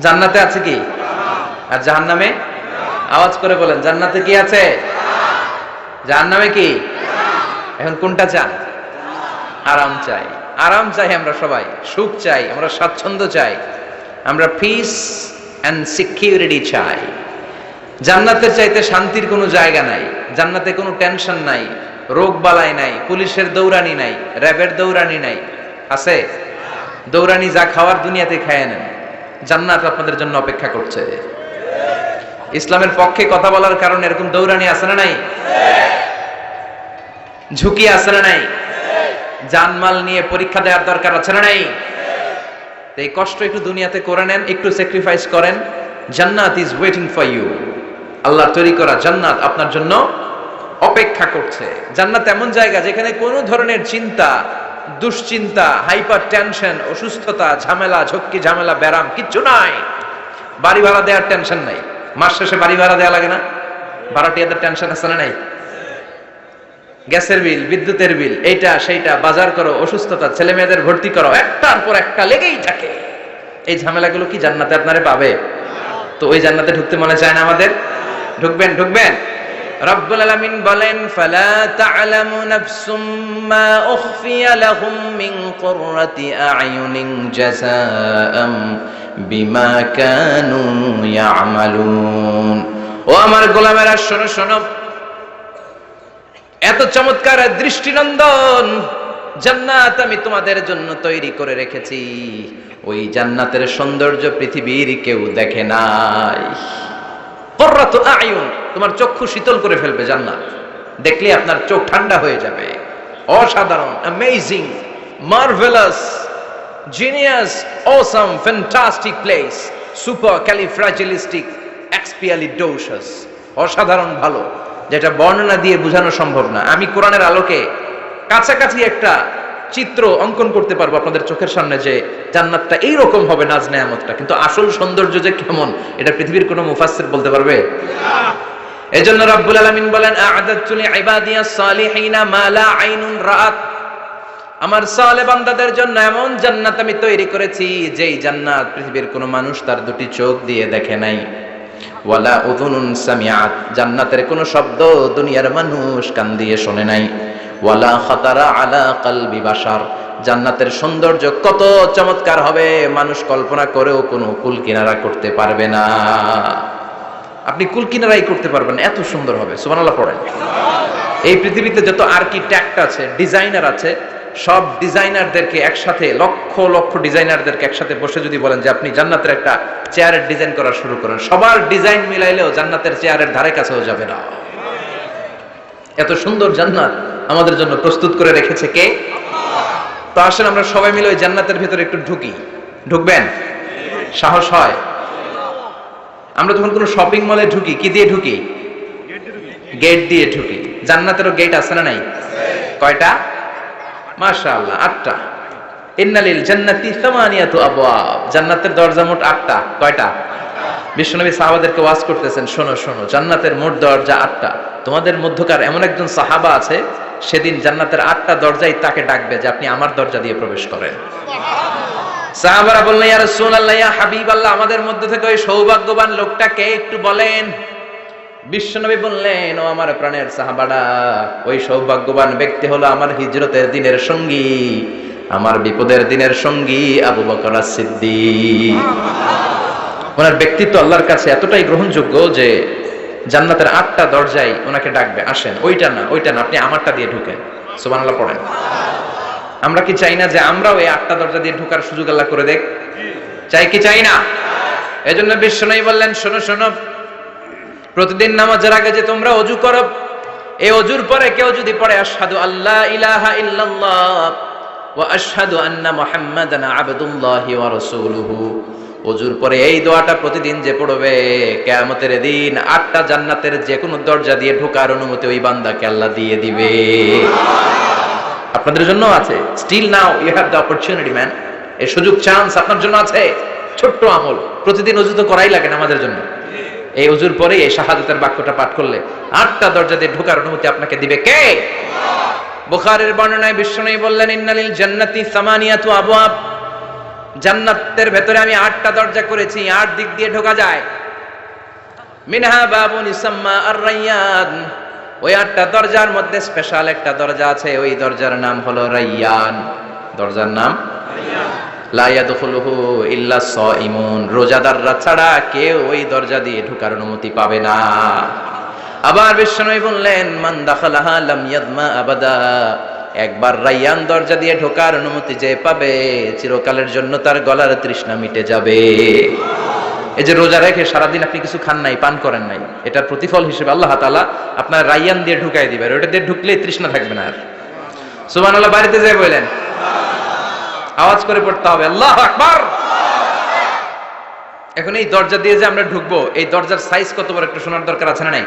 জান্নাতে আছে কি? আর জাহান্নামে? আওয়াজ করে বলেন, জান্নাতে কি আছে? জাহান্নামে কি? এখন কোনটা চান? আরাম চাই, আরাম চাই আমরা সবাই, সুখ চাই, আমরা স্বাচ্ছন্দ্য চাই, আমরা পিস এন্ড সিকিউরিটি চাই। জান্নাতের চাইতে শান্তির কোনো জায়গা নাই। জান্নাতে কোনো টেনশন নাই, রোগ বালাই নাই, পুলিশের দৌড়ানি নাই, র্যাবের দৌড়ানি নাই। আছে? দৌড়ানি যা খাওয়ার দুনিয়াতে খায় নেন, জান্নাত আপনাদের জন্য অপেক্ষা করছে। ইসলামের পক্ষে কথা বলার কারণে এরকম দৌড়ানি আছে না নাই? ঝুঁকি আছে না নাই? জানমাল নিয়ে পরীক্ষা দেওয়ার দরকার আছে না নাই? এই কষ্ট একটু দুনিয়াতে করে নেন, একটু স্যাক্রিফাইস করেন। জান্নাত ইজ ওয়েটিং ফর ইউ। আল্লাহর তৈরি করা জান্নাত আপনার জন্য অপেক্ষা করছে। জান্নাত এমন জায়গা যেখানে কোনো ধরনের চিন্তা, দুশ্চিন্তা, হাইপার টেনশন, অসুস্থতা, ঝামেলা, ঝক্কি ঝামেলা, ব্যারাম কিচ্ছু নাই। বাড়ি ভাড়া দেওয়ার টেনশন নাই। মাস শেষে বাড়ি ভাড়া দেওয়া লাগে না? ভাড়াটিয়াদের টেনশন আছে না নাই? গ্যাসের বিল, বিদ্যুতের বিল, এইটা সেইটা, বাজার করো, অসুস্থতা, ছেলে মেয়েদের ভর্তি করো, একটার পর একটা লেগেই থাকে। এই ঝামেলাগুলো কি জান্নাতে আপনারে পাবে? তো ওই জান্নাতে ঢুকতে মনে চায় না আমাদের? ঢুকবেন, ঢুকবেন। রব্বুল আলামিন বলেন, ফালা তা'লামু নাফসুম মা উখফিয়া লাহুম মিন কুররাতি আ'য়ুনিন জাযাআম বিমা কানু ইয়া'মালুন। ও আমার গোলামেরা, শোনো শোনো, এত চমৎকার দৃষ্টিনন্দন জান্নাত আমি তোমাদের জন্য তৈরি করে রেখেছি। ওই জান্নাতের সৌন্দর্য পৃথিবীর কেউ দেখে নাই। কুররাতু আ'য়ুন, তোমার চক্ষু শীতল করে ফেলবে জান্নাত। দেখলে আপনার চোখ ঠান্ডা হয়ে যাবে। অসাধারণ, amazing, marvellous, genius, awesome, fantastic place, supercalifragilisticexpialidocious. অসাধারণ ভালো, যেটা বর্ণনা দিয়ে বোঝানো সম্ভব না। আমি কোরআনের আলোকে কাছাকাছি একটা চিত্র অঙ্কন করতে পারবো আপনাদের চোখের সামনে, যে জান্নাতটা এইরকম হবে, নাজ নেয়ামতটা। কিন্তু আসল সৌন্দর্য যে কেমন, এটা পৃথিবীর কোনো মুফাসসির বলতে পারবে? এজন্য রব্বুল আলামিন বলেন, আ'আদাতু লিইবাদিয়াস সালিহিনা মা লা আইনুন রাআত। আমার সালেহ বান্দাদের জন্য এমন জান্নাত আমি তৈরি করেছি, যেই জান্নাত পৃথিবীর কোনো মানুষ তার দুটি চোখ দিয়ে দেখে নাই। ওয়ালা উযুনুন সামিআত, জান্নাতের কোনো শব্দ দুনিয়ার মানুষ কান দিয়ে শোনে নাই। ওয়ালা খাতারা আলা কলবি বাশার, জান্নাতের সৌন্দর্য কত চমৎকার হবে মানুষ কল্পনা করেও কোনো কুল কিনারা করতে পারবে না। আপনি কুল কিনারাই করতে পারবেন না, এত সুন্দর হবে। সুবহানাল্লাহ পড়েন। এই পৃথিবীতে যত আর্কিটেক্ট আছে, ডিজাইনার আছে, সব ডিজাইনারদেরকে একসাথে, লক্ষ লক্ষ ডিজাইনারদেরকে একসাথে বসে যদি বলেন যে আপনি জান্নাতের একটা চেয়ারের ডিজাইন করা শুরু করেন, সবার ডিজাইন মিলাইলেও জান্নাতের চেয়ারের ধারে কাছেও যাবে না। এত সুন্দর জান্নাত আমাদের জন্য প্রস্তুত করে রেখেছে কে? তো আসেন আমরা সবাই মিলে ওই জান্নাতের ভিতরে একটু ঢুকি। ঢুকবেন? সাহস হয়? আমরা যখন কোনো শপিং মলে ঢুকি, কি দিয়ে ঢুকি? গেট দিয়ে ঢুকি। জান্নাতেরও গেট আছে না নাই? কয়টা? মাশাআল্লাহ, 8টা। ইন্নালিল জান্নাতি সামানিয়াতু আবওয়াব, জান্নাতের দরজা মোট 8টা। কয়টা? বিশ্বনবী সাহাবাদেরকে ওয়াজ করতেছেন, শোনো শোনো, জান্নাতের মোট দরজা 8টা। তোমাদের মধ্যকার এমন একজন সাহাবা আছে, সেদিন জান্নাতের 8টা দরজাই তাকে ডাকবে যে আপনি আমার দরজা দিয়ে প্রবেশ করেন। সাহাবারা বললেন, ইয়া রাসূলুল্লাহ, ইয়া হাবিবাল্লাহ, আমাদের মধ্যে থেকে ওই সৌভাগ্যবান লোকটা কে একটু বলেন। বিশ্বনবী বললেন, ও আমার প্রাণের সাহাবারা, ওই সৌভাগ্যবান ব্যক্তি হলো আমার হিজরতের দিনের সঙ্গী, আমার বিপদের দিনের সঙ্গী আবু বকর as-সিদ্দিক। ওনার ব্যক্তিত্ব আল্লাহর কাছে এতটাই গ্রহণযোগ্য যে জান্নাতের 8টা দরজায় ওনাকে ডাকবে, আসেন। ওইটা না, ওইটা না, আপনি আমারটা দিয়ে ঢুকেন। সুবহানাল্লাহ পড়েন। আমরা কি চাই না যে আমরাও এই 8টা দরজা দিয়ে ঢোকার সুযোগ আল্লাহ করে দেখ? চাই কি চাই না? এজন্য বিশ্বনবী বললেন, শোনো শোনো, প্রতিদিন নামাজের আগে যে তোমরা ওযু করো, এই ওযুর পরে কেউ যদি পড়ে আশহাদু আল্লা ইলাহা ইল্লাল্লাহ ওয়া আশহাদু আন্না মুহাম্মাদান আবদুল্লাহি ওয়া রাসূলুহু, ওযুর পরে এই দোয়াটা প্রতিদিন যে পড়বে, কিয়ামতের দিন 8টা জান্নাতের যে কোনো দরজা দিয়ে ঢোকার অনুমতি ওই বান্দাকে আল্লাহ দিয়ে দিবে। আপনাদের জন্য আছে। Still now you have the opportunity man. এই সুযোগ, চান্স আপনার জন্য আছে। ছোট্ট আমল, প্রতিদিন ওযু তো করাই লাগে না আমাদের জন্য। এই ওযুর পরে এই শাহাদাতের বাক্যটা পাঠ করলে 8টা দরজা দিয়ে ঢোকার অনুমতি আপনাকে দিবে কে? বুখারীর বর্ণনায় বিশ্বনবী বললেন, ইন্নালিল জান্নাতি সামানিয়াতু আবওয়াব, জান্নাতের ভেতরে আমি 8টা দরজা করেছি, 8 দিক দিয়ে ঢোকা যায়। মিনহা বাবুন ইসাম্মা আর-রায়্যান, ওই 8টা দরজার মধ্যে স্পেশাল একটা দরজা আছে, ওই দরজার নাম হলো রায়্যান। দরজার নাম রায়্যান। লা ইয়াদখুলুহু ইল্লা সাইমুন, রোজাদাররা ছাড়া কেউ ওই দরজা দিয়ে ঢোকার অনুমতি পাবে না। আবার বিশ্বনবী বললেন, মান দাখালাহা লাম ইয়াদমা আবাদা, একবার রায়্যান দরজা দিয়ে ঢোকার অনুমতি যে পাবে, চিরকালের জন্য তার গলার তৃষ্ণা মিটে যাবে। এই যে রোজা রেখে সারাদিন আপনি কিছু খান নাই, পান করেন নাই, এটার প্রতিফল হিসেবে আল্লাহ তাআলা আপনার রায়্যান দিয়ে ঢুকাই দিবে, ওটা দিয়ে ঢুকলেই তৃষ্ণা থাকবে না আর। সুবহানাল্লাহ, বাড়িতে যাই বলেন, আওয়াজ করে পড়তে হবে আল্লাহু আকবার। এখন এই দরজা দিয়ে যে আমরা ঢুকবো, এই দরজার সাইজ কত বড় একটু শোনার দরকার আছে না নাই?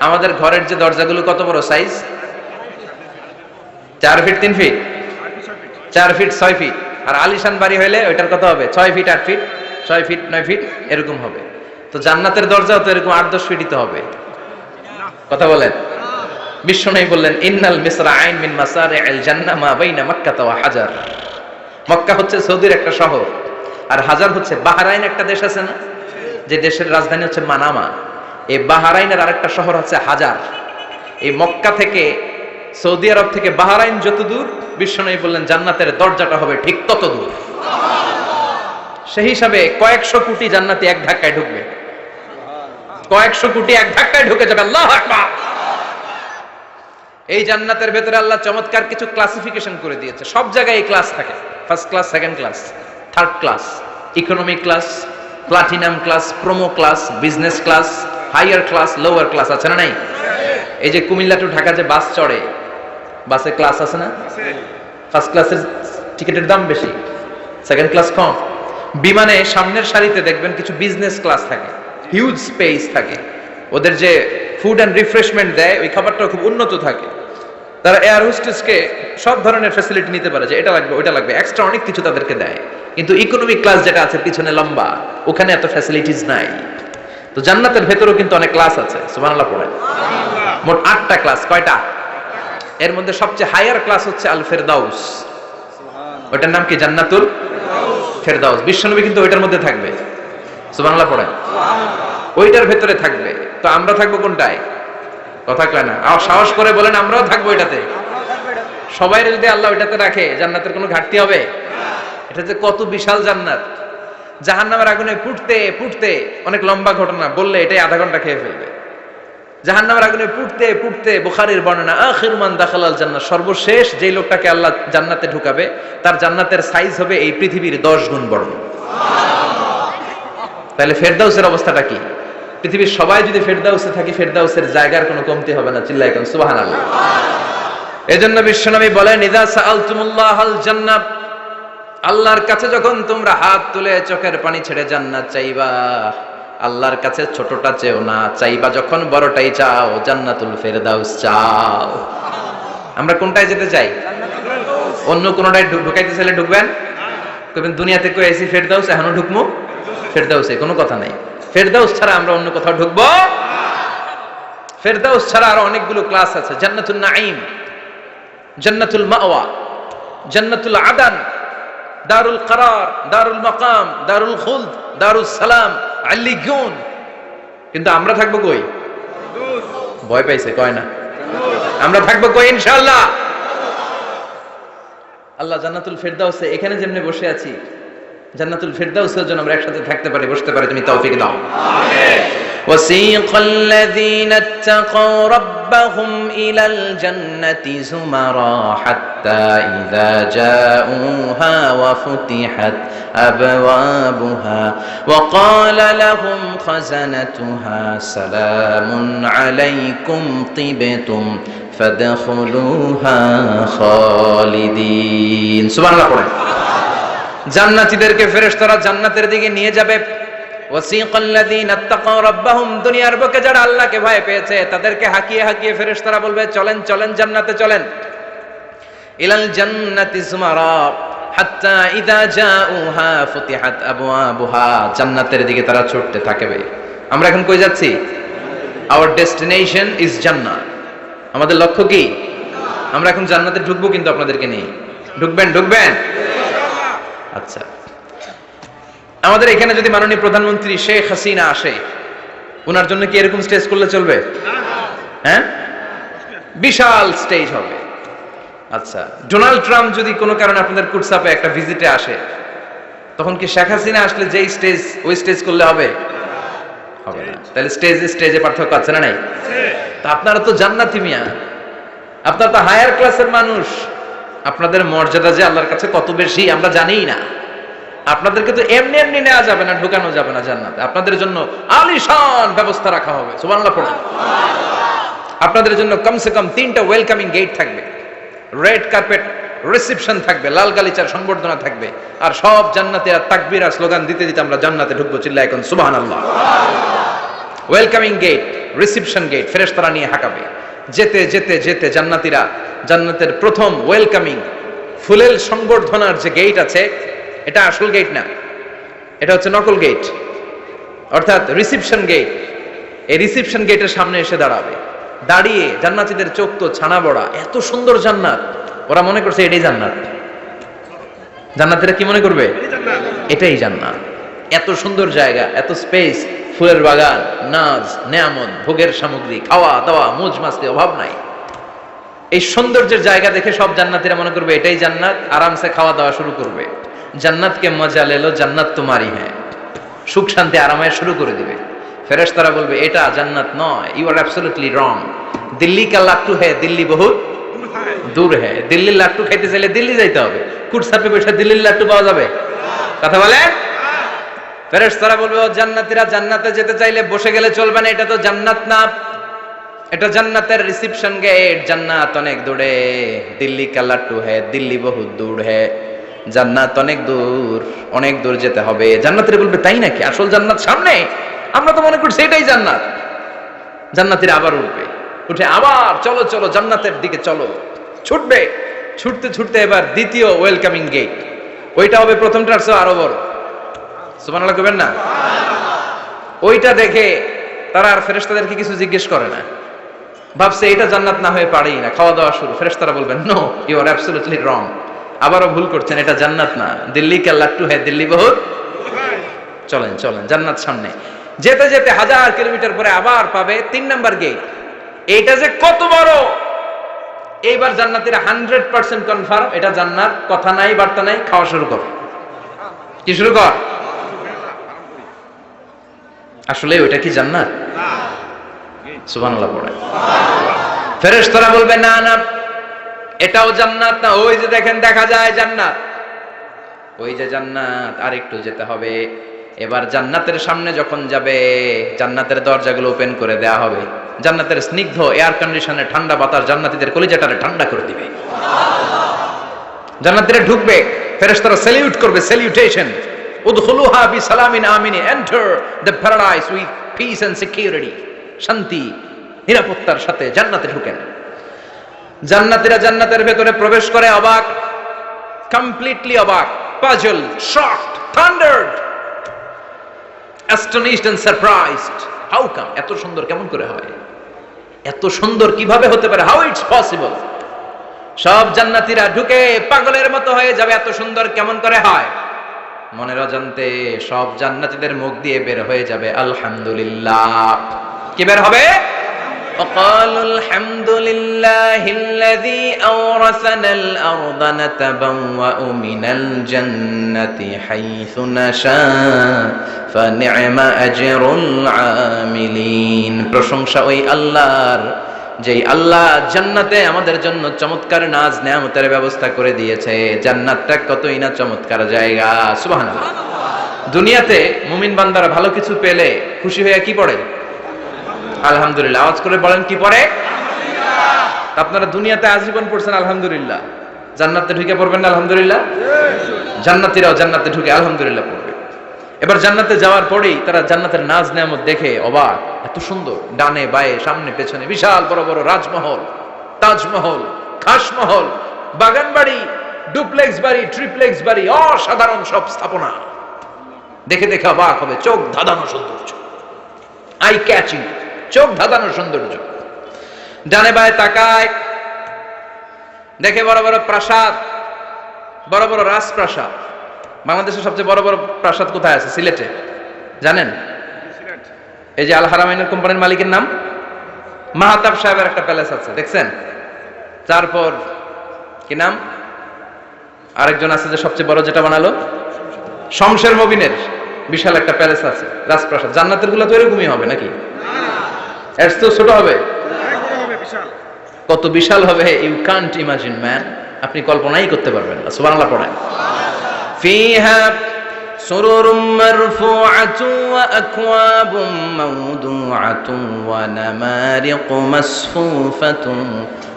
আমাদের ঘরের যে দরজাগুলো কত বড় size? 4 feet 3 feet 4 feet 6 feet. আর আলিশান বাড়ি হইলে ওইটার কত হবে? 6 ফিট 8 ফিট 6 ফিট 9 ফিট এরকম হবে। তো জান্নাতের দরজাও তো এরকম 8-10 ফিটই তো হবে। কথা বলেন। বিশ্বনবী বললেন, ইন্নাল মিসরাআইন মিন মাসারি'আল জান্নাহ মা বাইনা মক্কা ওয়া হাজার। মক্কা হচ্ছে সৌদির একটা শহর, আর হাজার হচ্ছে বাহরাইন, একটা দেশ আছে না, যে দেশের রাজধানী হচ্ছে মানামা। এই বাহরাইনের আরেকটা শহর হচ্ছে হাজার। এই মক্কা থেকে, সৌদি আরব থেকে বাহরাইন যত দূর, বিশ্বনবী বললেন জান্নাতের দরজাটা হবে ঠিক তত দূর। সেই হিসাবে কয়েকশো কোটি জান্নাতি এক ধাক্কায় ঢুকবে, কয়েকশো কোটি এক ধাক্কায় ঢুকে যাবে। আল্লাহু আকবার। এই জান্নাতের ভেতরে আল্লাহ চমৎকার কিছু ক্লাসিফিকেশন করে দিয়েছে। সব জায়গায় এই ক্লাস থাকে, first class, second class, third class, economy class, platinum class, promo class, business class, higher class, lower class, আছে না নাই? এই যে কুমিল্লা টু ঢাকা যে বাস চড়ে, বাসে ক্লাস আছে না? ফার্স্ট ক্লাসের টিকিটের দাম বেশি, সেকেন্ড ক্লাস কম। বিমানে সামনের সারিতে দেখবেন কিছু বিজনেস ক্লাস থাকে, হিউজ স্পেস থাকে, ওদের যে ফুড অ্যান্ড রিফ্রেশমেন্ট দেয় ওই খাবারটা খুব উন্নত থাকে। তারা এয়ার হোস্টেসকে সব ধরনের ফ্যাসিলিটি নিতে পারে, যে এটা লাগবে ওইটা লাগবে, এক্সট্রা অনেক কিছু তাদেরকে দেয়। কিন্তু ইকোনমিক ক্লাস যেটা আছে পিছনে লম্বা, ওখানে এত ফ্যাসিলিটিস নাই। তো জান্নাতের ভেতরেও কিন্তু অনেক ক্লাস আছে, সুবহানাল্লাহ পড়ে। মোট 8টা ক্লাস। কয়টা? এর মধ্যে সবচেয়ে হাইয়ার ক্লাস হচ্ছে আল ফেরদাউস। ওটার নাম কি? জান্নাতুল ফেরদাউস। বিশ্বনবী কিন্তু ওইটার মধ্যে থাকবে, সুবহানাল্লাহ পড়ে, ওইটার ভেতরে থাকবে। তো আমরা থাকবো কোনটায়? কথা কয় না, আর সাহস করে বলেন আমরাও থাকবো এটাতে। সবাই যদি আল্লাহ ওইটাতে রাখে, জান্নাতের কোনো ঘাটতি হবে? এটা যে কত বিশাল জান্নাত! জাহান্নামের আগুনে পুড়তে পুড়তে, অনেক লম্বা ঘটনা, বললে এটাই আধা ঘন্টা খেয়ে ফেলবে। জাহান্নামের আগুনে পুড়তে পুড়তে, বুখারীর বর্ণনা, আখির মান দাখালাল জান্নাত, সর্বশেষ যেই লোকটাকে আল্লাহ জান্নাতে ঢুকাবে, তার জান্নাতের সাইজ হবে এই পৃথিবীর 10 গুণ বড়। তাহলে ফেরদাউসের অবস্থাটা কি? পৃথিবীর সবাই যদি ফেরদাউসে থাকি, ফেরদাউসের জায়গার কোনো কমতি হবে না। চিল্লায় কোন সুবহানাল্লাহ। এজন্য বিশ্বনবী বলেন, ইযা সাআলতুমুল্লাহাল জান্নাত, আল্লাহর কাছে যখন তোমরা হাত তুলে চোখের পানি ছেড়ে জান্নাত চাইবা, আল্লাহর কাছে ছোটটা চেও না, চাইবা যখন বড়টাই চাও, জান্নাতুল ফেরদাউস চাও। আমরা কোনটায় যেতে চাই? অন্য কোনটায় ঢুকাইতে চাইলে ঢুকবেন? কইবেন দুনিয়াতে কই আইছি ফেরদাউস, এখনো ঢুকমু ফেরদাউসে? কোনো কথা নাই। ফেরদাউস ছাড়া আমরা অন্য কোথাও ঢুকবো? ফেরদাউস ছাড়া আরো অনেকগুলো ক্লাস আছে। জান্নাতুল নাঈম, জান্নাতুল মাওয়া, জান্নাতুল আদান, দারুল করার, দারুল মাকাম, দারুল খুলদ, দারুস সালাম, আল্লিগুন। কিন্তু আমরা থাকবো কই? ভয় পাইছে, কয় না? আমরা থাকবো কই? ইনশাআল্লাহ। আল্লাহ জান্নাতুল ফেরদাউসে, এখানে যেমনি বসে আছি, জান্নাতুল ফেরদাউসের জন্য আমরা একসাথে থাকতে পারি, বসতে পারি। তুমি তৌফিক দাও। আমিন। وسيق الذين اتقوا ربهم إلى الجنة زمرا حتى إذا جاءوها وفتحت أبوابها وقال لهم خزنتها سلام عليكم طبتم فادخلوها خالدين। سبحان الله পড়েন। জান্নাতীদেরকে ফেরেশতারা জান্নাতের দিকে নিয়ে যাবে। ওয়াসিকাল্লাযীনা ইত্তাকাউ রাব্বাহুম, দুনিয়ার বুকে যারা আল্লাহকে ভয় পেয়েছে তাদেরকে হাকিয়ে হাকিয়ে ফেরেশতারা বলবে, চলেন চলেন জান্নাতে চলেন। ইলাল জান্নাতি যুমারা হাত্তা ইযা জাউহা ফুতিহাত আবওয়াবুহা, জান্নাতের দিকে তারা ছুটতে থাকবে। আমরা এখন কই যাচ্ছি? আওয়ার ডেস্টিনেশন ইজ জান্নাত। আমাদের লক্ষ্য কি? আমরা এখন জান্নাতে ঢুকবো, কিন্তু আপনাদেরকে নিয়ে ঢুকবেন? ঢুকবেন? আচ্ছা, আমাদের এখানে যদি মাননীয় প্রধানমন্ত্রী শেখ হাসিনা আসে, ওনার জন্য কি এরকম স্টেজ করলে চলবে? হ্যাঁ, বিশাল স্টেজ হবে। আচ্ছা, ডোনাল্ড ট্রাম্প যদি কোনো কারণে আপনাদের কুটসাপে একটা ভিজিটে আসে, তখন কি শেখ হাসিনা আসলে যেই স্টেজ ওই স্টেজ করলে হবে? হবে না। তাহলে স্টেজে পার্থক্য আছে না নাই? তা আপনারা তো জান্নাতি মিয়া, আপনারা তো হায়ার ক্লাসের মানুষ, আপনাদের মর্যাদা যে আল্লাহর কাছে কত বেশি আমরা জানিই না। আপনাদেরকে তো এমনি এমনি নেওয়া যাবে না, ঢুকানো যাবে না জান্নাতে। আপনাদের জন্য আলিশান ব্যবস্থা রাখা হবে। সুবহানাল্লাহ পড়ুন। আপনাদের জন্য কমসে কম 3টা ওয়েলকামিং গেট থাকবে, রেড কার্পেট রিসেপশন থাকবে, লাল গালিচার সংবর্ধনা থাকবে, আর সব জান্নাতীরা তাকবীর আর স্লোগান দিতে দিতে আমরা জান্নাতে ঢুকবো। চিল্লায় এখন সুবহানাল্লাহ। ওয়েলকামিং গেট, রিসেপশন গেট ফেরেশতারা নিয়ে হাঁকাবে। যেতে যেতে যেতে জান্নাতীরা জান্নাতের প্রথম ওয়েলকামিং ফুলেল সংবর্ধনার যে গেট আছে, এটা আসল গেট না, এটা হচ্ছে নকল গেট, অর্থাৎ রিসেপশন গেট। এই রিসেপশন গেটের সামনে এসে দাঁড়াবে। দাঁড়িয়ে জান্নাতীদের চোখ তো ছানা বড়া, এত সুন্দর জান্নাত, ওরা মনে করছে এটাই জান্নাত। জান্নাতীরা কি মনে করবে? এটাই জান্নাত। এত সুন্দর জায়গা, এত স্পেস, ফুলের বাগান, নাজ নেয়ামত, ভোগের সামগ্রী, খাওয়া দাওয়া, মৌজ মাস্তি, অভাব নাই। এই সৌন্দর্যের জায়গা দেখে সব জান্নাতীরা মনে করবে এটাই জান্নাত, আরামসে খাওয়া দাওয়া শুরু করবে। জান্নাতকে মজা লেলো, জান্নাত তোমারই হ্যাঁ, সুখ শান্তি আরামায় শুরু করে দিবে। ফেরেশতারা বলবে এটা জান্নাত নয়, you are absolutely wrong. Delhi কা লাট্টু হ্যাঁ, দিল্লি বহুত দূর হ্যাঁ। দিল্লির লাট্টু খাইতে চাইলে দিল্লি যাইতে হবে, কুটসাপে বসে দিল্লির লাট্টু পাওয়া যাবে? কথা বলেন। ফেরেশতারা বলবে ও জান্নাতীরা, জান্নাতে যেতে চাইলে বসে গেলে চলবে না, এটা তো জান্নাত না, এটা জান্নাতের রিসেপশন গেট। জান্নাত অনেক দূরে, দিল্লি কা লাট্টু হ্যাঁ, দিল্লি বহুত দূর হ্যাঁ, জান্নাত অনেক দূর, অনেক দূর যেতে হবে। জান্নাতীরা বলবে তাই নাকি, আসল জান্নাত সামনে, আমরা তো মনে করছি এটাই জান্নাত। জান্নাতীরা আবার উঠবে, উঠে আবার চলো চলো জান্নাতের দিকে চলো, ছুটবে। ছুটতে ছুটতে এবার দ্বিতীয় ওয়েলকামিং গেট, ওইটা হবে প্রথমটার চেয়ে আরো বড়। সুবহানাল্লাহ কইবেন না? ওইটা দেখে তারা আর ফেরেশতাদেরকে কিছু জিজ্ঞেস করে না, ভাবছে এটা জান্নাত না হয়ে পারেই না, খাওয়া দাওয়া শুরু। ফেরেশতারা বলবেন no, you are absolutely wrong, আবারও ভুল করছেন, এটা জান্নাত না, দিল্লি কা লাট্টু হ্যাঁ, দিল্লি বহুত। চলেন চলেন, জান্নাত সামনে। যেতে যেতে 1000 কিলোমিটার পরে আবার পাবে 3 নাম্বার গেট। এইটা যে কত বড়, এইবার জান্নাতীরা 100% কনফার্ম এটা জান্নাত, কথা নাই বার্তা নাই, খাওয়া শুরু কর। কি শুরু কর? আসলে ওইটা কি জান্নাত? সুবহানাল্লাহ পড়ে। ফেরেশতারা বলবে না না, এটাও জান্নাত না, ওই যে দেখেন দেখা যায় জান্নাত, ওই যে জান্নাত, আর একটু যেতে হবে। এবার জান্নাতের সামনে যখন যাবে, জান্নাতের দরজাগুলো ওপেন করে দেয়া হবে। জান্নাতের স্নিগ্ধ এয়ার কন্ডিশনে ঠান্ডা বাতাস জান্নাতীদের কলিজাটারে ঠান্ডা করে দিবে। জান্নাতীরা ঢুকবে, ফেরেশতারা স্যালিউট করবে, স্যালিউটেশন, উদখুলুহা বিসালামিন আমিন, enter the paradise with peace and security, শান্তি নিরাপত্তার সাথে জান্নাতে ঢুকেন। জান্নাতীরা জান্নাতের ভেতরে প্রবেশ করে অবাক, কমপ্লিটলি অবাক, puzzle, shocked, thundered, astonished and surprised. How come, এত সুন্দর কেমন করে হয়, এত সুন্দর কিভাবে হতে পারে, হাউ ইটস পসিবল। সব জান্নাতীরা ঢুকে পাগলের মতো হয়ে যাবে, এত সুন্দর কেমন করে হয়। মনের অজান্তে সব জান্নাতীদের মুখ দিয়ে বের হয়ে যাবে আলহামদুলিল্লাহ। কি বের হবে? وقالوا الحمد لله الذي أورثنا الأرض نتبوأ من الجنة حيث نشاء فنعم أجر العاملين। প্রশংসা ওই আল্লাহর, যেই আল্লাহ জান্নাতে আমাদের জন্য চমৎকার নাজ নেয়ামতের ব্যবস্থা করে দিয়েছে। জান্নাতটা কতই না চমৎকার জায়গা। সুবহানাল্লাহ। দুনিয়াতে মুমিন বান্দারা ভালো কিছু পেলে খুশি হয়ে কি পড়ে? আলহামদুলিল্লাহ। আওয়াজ করে বলেন কি পড়ে? আপনারা দুনিয়াতে আজীবন পড়ছেন আলহামদুলিল্লাহ, জান্নাতে ঢুকে পড়বেন না আলহামদুলিল্লাহ? জান্নাতীরাও জান্নাতে ঢুকে আলহামদুলিল্লাহ পড়বে। এবার জান্নাতে যাওয়ার পরেই তারা জান্নাতের নাজ নেয়ামত দেখে অবাক, এত সুন্দর, ডানে বায়ে সামনে পেছনে বিশাল বড় বড় রাজমহল, তাজমহল, খাসমহল, বাগান বাড়ি, ডুপ্লেক্স বাড়ি, ট্রিপ্লেক্স বাড়ি, অসাধারণ সব স্থাপনা দেখে দেখে অবাক হবে। চোখ ধাঁধানো সৌন্দর্য, আই ক্যাচিং, চোখ ধাঁধানো সৌন্দর্য। ডানে বায়ে তাকায়, দেখে বড় বড় প্রাসাদ, বড় বড় রাজপ্রাসাদ, বাংলাদেশের সবচেয়ে বড় বড় প্রাসাদ কোথায় আছে? সিলেটে, জানেন? এই যে আল হারামাইনের কোম্পানির মালিকের নাম মাহতাব সাহেবের একটা প্যালেস আছে, দেখছেন? তারপর কি নাম আরেকজন আছে যে সবচেয়ে বড় যেটা বানালো, শমশের মবিনের বিশাল একটা প্যালেস আছে, রাজপ্রাসাদ। জান্নাতের গুলো তো এরকমই হবে নাকি? এর তো ছোট হবে? কত বিশাল হবে, ইউ কান্ট ইমাজিন ম্যান, আপনি কল্পনাই করতে পারবেন না। সুবহানাল্লাহ পড়েন। ফিহা সুরুরুম মারফুআতুন ওয়া আকওয়াবুম মাওদুআতুন ওয়া নামারিকু মাসফুফাতুন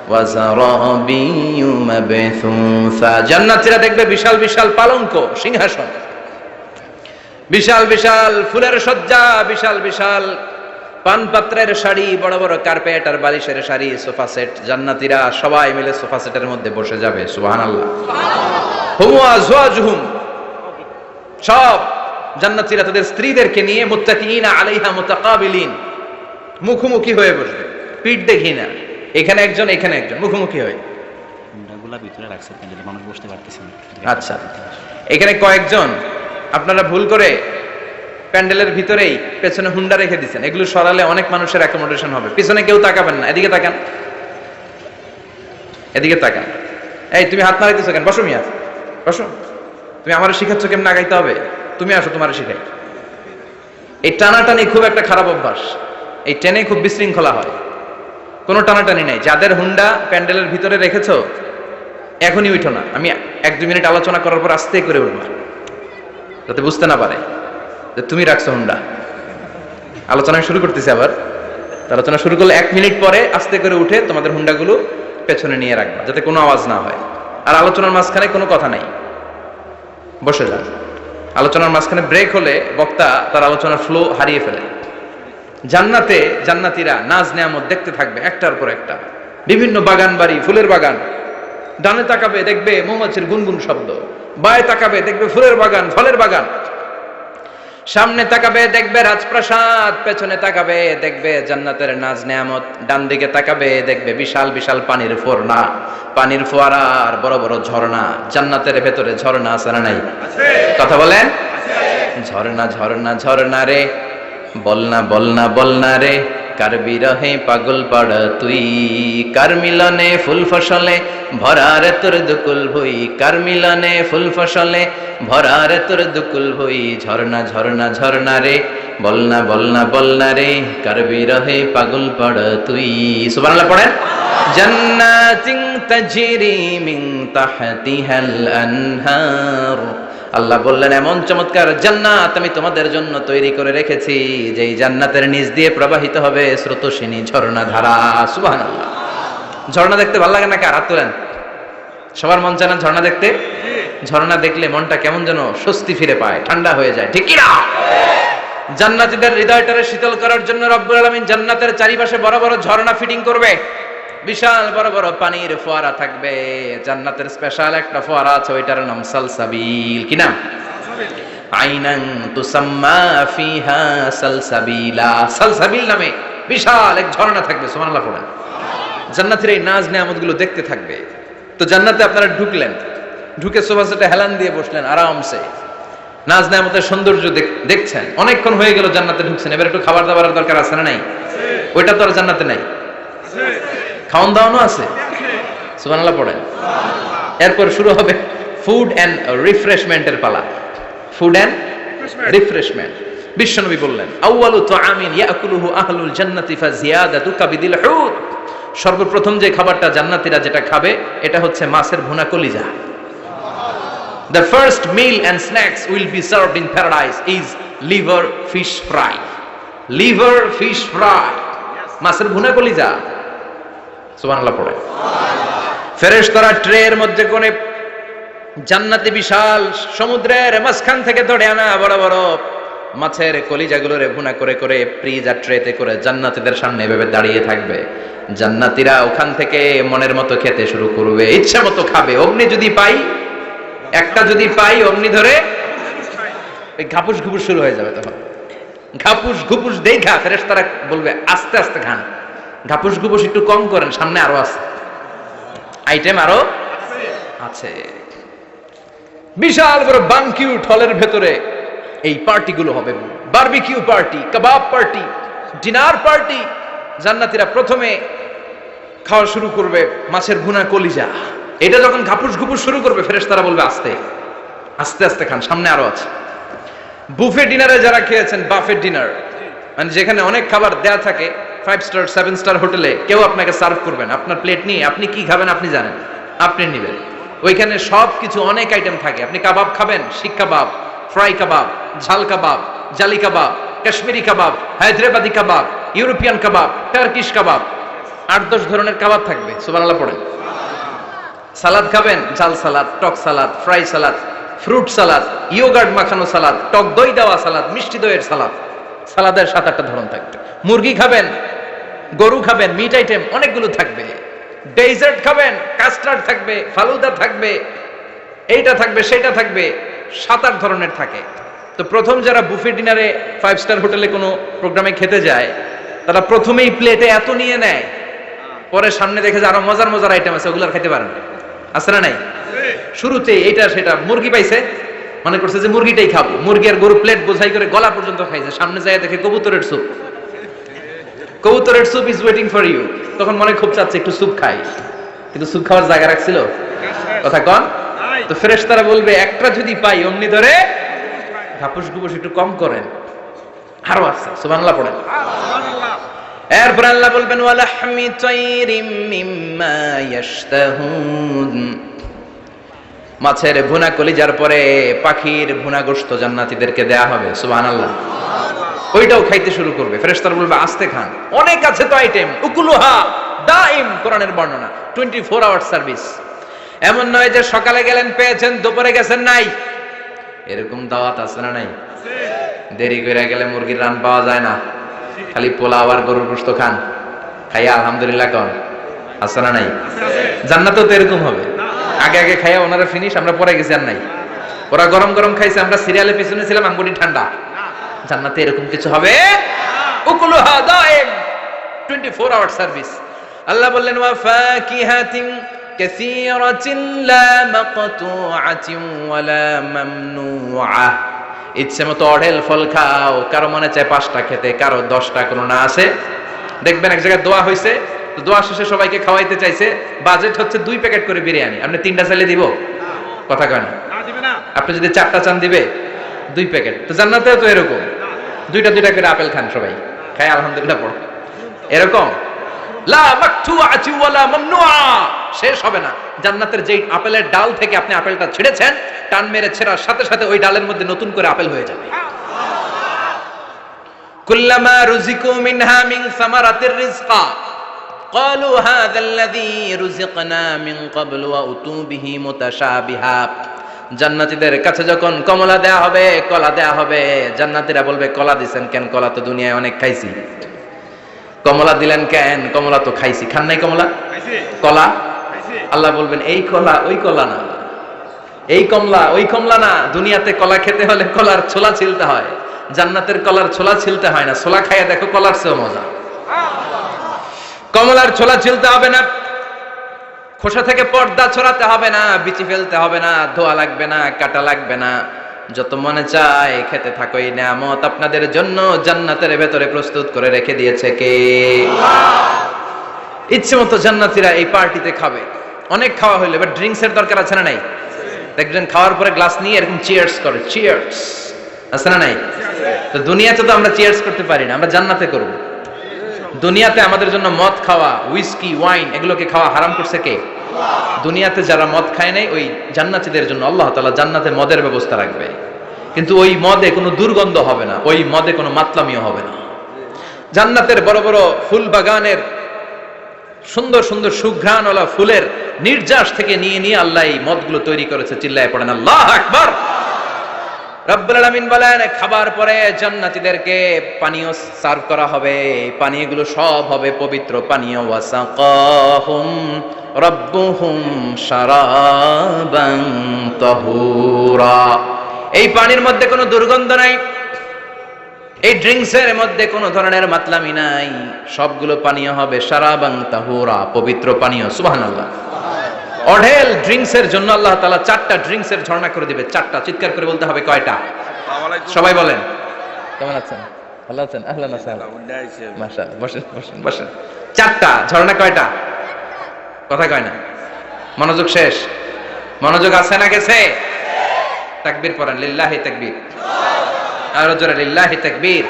ওয়া যারাবিয়্যু মাবথুসা। জান্নাতীরা দেখবে বিশাল বিশাল পালঙ্ক, সিংহাসন, বিশাল বিশাল ফুলের সজ্জা, বিশাল বিশাল পানপাত্রের শাড়ি, বড় বড় কার্পেট আর বালিশের শাড়ি, সোফা সেট। জান্নাতীরা সবাই মিলে সোফা সেটের মধ্যে বসে যাবে। সুবহানাল্লাহ। হুম ওয়া আজওয়াজুহুম, সব জান্নাতীরা তাদের স্ত্রীদেরকে নিয়ে মুত্তাকিনা আলাইহা মুতাকাবিলিন, মুখোমুখি হয়ে বসবে, পিঠ দেখি না, এখানে একজন এখানে একজন, মুখোমুখি হয়ে। হুন্ডাগুলা ভিতরে রাখছে, প্যান্ডেলে মানুষ বসতে পারতেছে না। আচ্ছা, এখানে কয়েকজন আপনারা ভুল করে প্যান্ডেলের ভিতরেই পেছনে হুন্ডা রেখে দিচ্ছেন। এগুলো সরালে অনেক মানুষের অ্যাকোমোডেশন হবে। পিছনে কেউ তাকাবেন না, এদিকে তাকান, এদিকে তাকান। এই তুমি হাত নাড়াইতেছো কেন? বসো মিয়া, বসো। তুমি আমারে শিখাচ্ছ কেমন আগাইতে হবে? তুমি আসো, তোমারে শিখাই। এই টানাটানি খুব একটা খারাপ অভ্যাস, এই টেনে খুব বিশৃঙ্খলা হয়। কোনো টানাটানি নাই। যাদের হুন্ডা প্যান্ডেলের ভিতরে রেখেছো এখনই উঠো না, আমি 1-2 মিনিট আলোচনা করার পর আস্তে করে উঠবা, যাতে বুঝতে না পারে যে তুমি রাখছো হুন্ডা। আলোচনা শুরু করতেছি আবার। আলোচনা শুরু করলে 1 মিনিট পরে আস্তে করে উঠে তোমাদের হুন্ডাগুলো পেছনে নিয়ে রাখবা, যাতে কোনো আওয়াজ না হয়। আর আলোচনার মাঝখানে কোনো কথা নাই, বসে যান। আলোচনার মাঝখানে ব্রেক হলে বক্তা তার আলোচনার ফ্লো হারিয়ে ফেলে। জান্নাতে জান্নাতীরা নাজ নেয়ামত দেখতে থাকবে একটার পর একটা, বিভিন্ন বাগান বাড়ি, ফুলের বাগান। ডানে তাকাবে দেখবে মৌমাছির গুনগুন শব্দ, বায়ে তাকাবে দেখবে ফুলের বাগান, ফলের বাগান। সামনে তাকাবে দেখবে রাজপ্রাসাদ, পেছনে তাকাবে দেখবে জান্নাতের নাজ নেয়ামত, ডান দিকে তাকাবে দেখবে বিশাল বিশাল পানির ফোয়ারা, পানির ফোয়ারা আর বড় বড় ঝর্ণা। জান্নাতের ভেতরে ঝর্ণা আছে না নাই? কথা বলেন। ঝর্ণা ঝর্ণা ঝর্ণা রে, বলনা বলনা বলনা রে, কার বিরহে পাগল পাড়া তুই, কার মিলনে ফুল ফসলে ভরারে তোর দুকুল ভুই, কার মিলনে ফুল ফসলে ভরারে তোর দুকুল ভুই। ঝর্ণা ঝর্ণা ঝর্ণা রে, বলনা বলনা বলনা রে, কার বিরহে পাগল পাড়া তুই। সুবহানাল্লাহ পড়েন। জান্নাতিন তাজরি মিন তাহতিহাল আনহার, আল্লাহ বললেন এমন চমৎকার জান্নাত আমি তোমাদের জন্য তৈরি করে রেখেছি, যে এই জান্নাতের নিচ দিয়ে প্রবাহিত হবে স্রোতস্বিনী ঝর্ণা ধারা। সুবহানাল্লাহ। ঝর্ণা দেখতে ভালো লাগে না? কার হাত তোলেন? সবার মন চায় না ঝর্ণা দেখতে? ঝর্ণা দেখলে মনটা কেমন যেন স্বস্তি ফিরে পায়, ঠান্ডা হয়ে যায়, ঠিক কি না? জান্নাতীদের হৃদয়টারে শীতল করার জন্য রব্বুল আলামিন জান্নাতের চারিপাশে বড় বড় ঝর্ণা ফিটিং করবে, বিশাল বড় বড় পানির ফোয়ারা থাকবে। জান্নাতের স্পেশাল একটা ফোয়ারা আছে, ওইটার নাম সালসাবিল। কি নাম? আইনান তুসাম্মা ফিহা সালসাবিলা। সালসাবিল নামে বিশাল এক ঝর্ণা থাকবে। সুবহানাল্লাহ পড়েন। জান্নাতীরা এই নাজ নেয়ামতগুলো দেখতে থাকবে। তো জান্নাতে আপনারা ঢুকলেন, ঢুকে সোফা সেটে হেলান দিয়ে বসলেন আরামসে, নাজ নেয়ামতের সৌন্দর্য দেখছেন। অনেকক্ষণ হয়ে গেল জান্নাতে ঢুকছেন, এবার একটু খাবার দাবারের দরকার আছে না নাই? ওইটা তো আর জান্নাতে নাই। খাওয়ান দাওয়ানো আছে। সুবহানাল্লাহ পড়েন। এরপর শুরু হবে ফুড এন্ড রিফ্রেশমেন্টের পালা। Food and refreshment. বিশ্বনবী বললেন আউয়ালু তুআমিন ইয়াকুলুহু আহলুল জান্নাতি ফাজিয়াদাতু কাবিদিল হুত, সর্বপ্রথম যে খাবারটা জান্নাতীরা যেটা খাবে এটা হচ্ছে মাছের ভুনা কলিজা। The first meal and snacks will be served in paradise is liver fish fry. Liver fish fry, মাছের ভুনা কলিজা। সুবহানাল্লাহ পড়ে। ফেরেশতারা ট্রের মধ্যে কোণে জান্নাতে বিশাল সমুদ্রের মাঝখান থেকে ধরে আনা বড় বড় মাছের কলিজাগুলোরে ভুনা করে করে ফ্রিজ আর ট্রেতে করে জান্নাতীদের সামনে এভাবে দাঁড়িয়ে থাকবে। জান্নাতীরা ওখান থেকে মনের মতো খেতে শুরু করবে, ইচ্ছা মতো খাবে। অমনি যদি পাই, একটা যদি পাই অমনি ধরে ওই ঘাপুস ঘুপুস শুরু হয়ে যাবে। তখন ঘাপুস ঘুপুস দেখা ফেরেশতারা বলবে আস্তে আস্তে খান, ঘাপুস ঘুপুস একটু কম করেন, সামনে আরো আছে, আইটেম আরো আছে। বিশাল বড় বানকিউট হলের ভেতরে এই পার্টিগুলো হবে, বারবিকিউ পার্টি, কাবাব পার্টি, ডিনার পার্টি। জান্নাতীরা প্রথমে খাওয়া শুরু করবে মাছের ভুনা কলিজা। এটা যখন ঘাপুস ঘুপুস শুরু করবে, ফেরেশতারা বলবে আস্তে আস্তে আস্তে খান, সামনে আরো আছে। বুফে ডিনারে যারা খেয়েছেন, বাফে ডিনার মানে যেখানে অনেক খাবার দেয়া থাকে, 5 স্টার 7 স্টার হোটেলে কেউ আপনাকে সার্ভ করবেন, আপনার প্লেট নিয়ে আপনি কি খাবেন আপনি জানেন, আপনি নেবেন। ওইখানে সব কিছু অনেক আইটেম থাকে। আপনি কাবাব খাবেন, শিক কাবাব, ফ্রাই কাবাব, ঝাল কাবাব, জালি কাবাব, কাশ্মীরি কাবাব, হায়দ্রাবাদি কাবাব, ইউরোপিয়ান কাবাব, টার্কিশ কাবাব, 8-10 ধরনের কাবাব থাকবে। সুবহানাল্লাহ পড়েন। সালাদ খাবেন, ঝাল সালাদ, টক salad, fry salad, fruit salad, yoghurt মাখানো সালাদ, টক দই দেওয়া সালাদ, মিষ্টি দইয়ের সালাদ। সালাদের 7-8টা ধরন থাকবে। মুরগি খাবেন, গরু খাবেন, মিট আইটেম অনেকগুলো থাকবে। ডেজার্ট খাবেন, কাস্টার্ড থাকবে, ফালুদা থাকবে, এইটা থাকবে, সেটা থাকবে, 7-8 ধরনের থাকে। তো প্রথম যারা বুফে ডিনারে 5 স্টার হোটেলে কোনো প্রোগ্রামে খেতে যায়, তারা প্রথমেই প্লেটে এত নিয়ে নেয়, পরে সামনে দেখে যে আরো মজার মজার আইটেম আছে, ওগুলো আর খেতে পারেন। আছে না নাই? শুরুতে এইটা সেটা মুরগি পাইছে, মনে করছে যে মুরগিটাই খাবো, মুরগি আর গরু প্লেট বোঝাই করে গলা পর্যন্ত খাইছে। সামনে যায় দেখে কবুতরের স্যুপ, কবুতরের soup is waiting for you. তখন মনে খুব চাচ্ছে একটু স্যুপ খাই, কিন্তু স্যুপ খাওয়ার জায়গা রাখছিল কথা কন। তো ফেরেশতারা বলবে একটা যদি পাই অমনি ধরে ঘাপুস ঘুপুস একটু কম করেন, আরো আছে। সুবহানাল্লাহ পড়েন। এরপর আল্লাহ বলবেন ওয়ালাহমি তাইরিম মিম্মা ইয়াশতাহুন। মাছের ভুনা কলিজার পরে পাখির ভুনা গোশত জান্নাতীদেরকে দেয়া হবে। সুবহানাল্লাহ। ওইটাও খাইতে শুরু করবে। ফেরেশতারা বলবে আস্তে খান, অনেক আছে তো আইটেম। উকুলুহা দাইম, কোরআনের বর্ণনা, 24 আওয়ার সার্ভিস। এমন নয় যে সকালে গেলেন পেয়েছেন, দুপুরে গেছেন নাই। এরকম দাওয়াত আছে না নাই? দেরি করে গেলে মুরগির রান পাওয়া যায় না, খালি পোলাও আর গরুর গোশত খান, খাইয়া আলহামদুলিল্লাহ কন। আছে না নাই? জান্নাতেও তো এরকম হবে। আগে আগে খাইয়া ওনারা ফিনিশ, আমরা পরে গেছি আর নাই। ওরা গরম গরম খাইছে, আমরা সিরিয়ালে পিছনে ছিলাম, আঙ্গুটি ঠান্ডা। জান্নাতে এরকম কিছু হবে। উকুলুহা দাইম, 24 আওয়ার সার্ভিস। আল্লাহ বললেন ওয়া ফাকিহাতিন কাসীরাতিন লা মাকতুআতিন ওয়ালা মামনুআ। ইচ্ছে মতো অঢেল ফল খাও, কারো মনে চায় 5টা খেতে, কারো 10টা, কোনো না আছে। দেখবেন এক জায়গায় দোয়া হয়েছে, তো দোয়া শেষে সবাইকে খাওয়াইতে চাইছে, বাজেট হচ্ছে 2 প্যাকেট করে বিরিয়ানি। আপনি 3টা চাইলে দিব? কথা কয় না। আপনি যদি 4টা চান দিবে 2 প্যাকেট। তো জান্নাতেও তো এরকম, 2টা করে আপেল খান সবাই, খাই আলহামদুলিল্লাহ পড়ো। এরকম লা মাকতুআতি ওয়ালা মামনুআ, শেষ হবে না। জান্নাতের যেই আপেলের ডাল থেকে আপনি আপেলটা ছিঁড়েছেন, টান মেরে ছেঁড়ার সাথে সাথে ওই ডালের মধ্যে নতুন করে আপেল হয়ে যাবে। কুল্লামা রুজিকু মিনহা মিন সামারাতির রিজকা ক্বালু হাযাল্লাযী রুজিকনা মিন ক্বাবলু ওয়া উতু বিহি মুতাশাবিহা। জান্নাতীদের কাছে যখন কমলা দেয়া হবে, কলা দেয়া হবে, জান্নাতীরা বলবে কলা দিবেন কেন? কলা তো দুনিয়ায় অনেক খাইছি। কমলা দিলেন কেন? কমলা তো খাইছি। খান নাই কমলা? কলা? আল্লাহ বলবেন এই কলা ওই কলা না, এই কমলা ওই কমলা না। দুনিয়াতে কলা খেতে হলে কলার ছোলা ছিলতে হয়, জান্নাতের কলার ছোলা ছিলতে হয় না। ছোলা খাইয়া দেখো, কলার চেয়েও মজা। কমলার ছোলা ছিলতে হবে না, খোসা থেকে পর্দা ছড়াতে হবে না, বিচি ফেলতে হবে না, ধোয়া লাগবে না, কাটা লাগবে না। যত মনে চায় খেতে থাকো। এই নিয়ামত আপনাদের জন্য জান্নাতের ভেতরে প্রস্তুত করে রেখে দিয়েছে কে? ইচ্ছে মতো জান্নাতীরা এই পার্টিতে খাবে। অনেক খাওয়া হইলো, এবার ড্রিঙ্কস এর দরকার আছে না নাই? দেখবেন খাওয়ার পরে গ্লাস নিয়ে এরকম চিয়ার্স করে, চিয়ার্স, আছে না নাই? তো দুনিয়াতে তো আমরা চিয়ার্স করতে পারি না, আমরা জান্নাতে করব। দুনিয়াতে আমাদের জন্য মদ খাওয়া, হুইস্কি, ওয়াইন, এগুলোকে খাওয়া হারাম করছে কে? দুনিয়াতে যারা মদ খায় নাই, ওই জান্নাতীদের জন্য আল্লাহ তাআলা জান্নাতে মদের ব্যবস্থা রাখবে। কিন্তু ওই মদে কোনো দুর্গন্ধ হবে না, ওই মদে কোনো মাতলামিও হবে না। জান্নাতের বড় বড় ফুল বাগানের সুন্দর সুন্দর সুঘ্রাণওয়ালা ফুলের নির্যাস থেকে নিয়ে নিয়ে আল্লাহ এই মদগুলো তৈরি করেছে। চিল্লায় পড়েন আল্লাহু আকবার। রব্বুল আলামিন বলেন খাবার পরে জান্নাতীদেরকে পানীয় সার্ভ করা হবে। পানীয়গুলো সব হবে পবিত্র পানীয়। ওয়াসাকাহুম রাব্বুহুম শারাবান তাহুরা। এই পানির মধ্যে কোনো দুর্গন্ধ নাই, এই ড্রিঙ্কসের মধ্যে কোনো ধরনের মাতলামি নাই। সবগুলো পানীয় হবে শারাবান তাহুরা, পবিত্র পানীয়। সুবহানাল্লাহ। অঢেল ড্রিঙ্কস এর জন্য আল্লাহ তাআলা 4টা ড্রিঙ্কস এর ঝর্ণা করে দিবে। 4টা, চিৎকার করে বলতে হবে কয়টা? সবাই বলেন। কেমন আছেন? ভালো আছেন? আহলান ওয়াসাহলান। মাশাআল্লাহ, বসেন বসেন বসেন। 4টা ঝর্ণা কয়টা? কথা কয় না। মনোযোগ শেষ। মনোযোগ আছে না গেছে? তাকবীর পড়েন, লিল্লাহি তাকবীর। আর জোরে লিল্লাহি তাকবীর।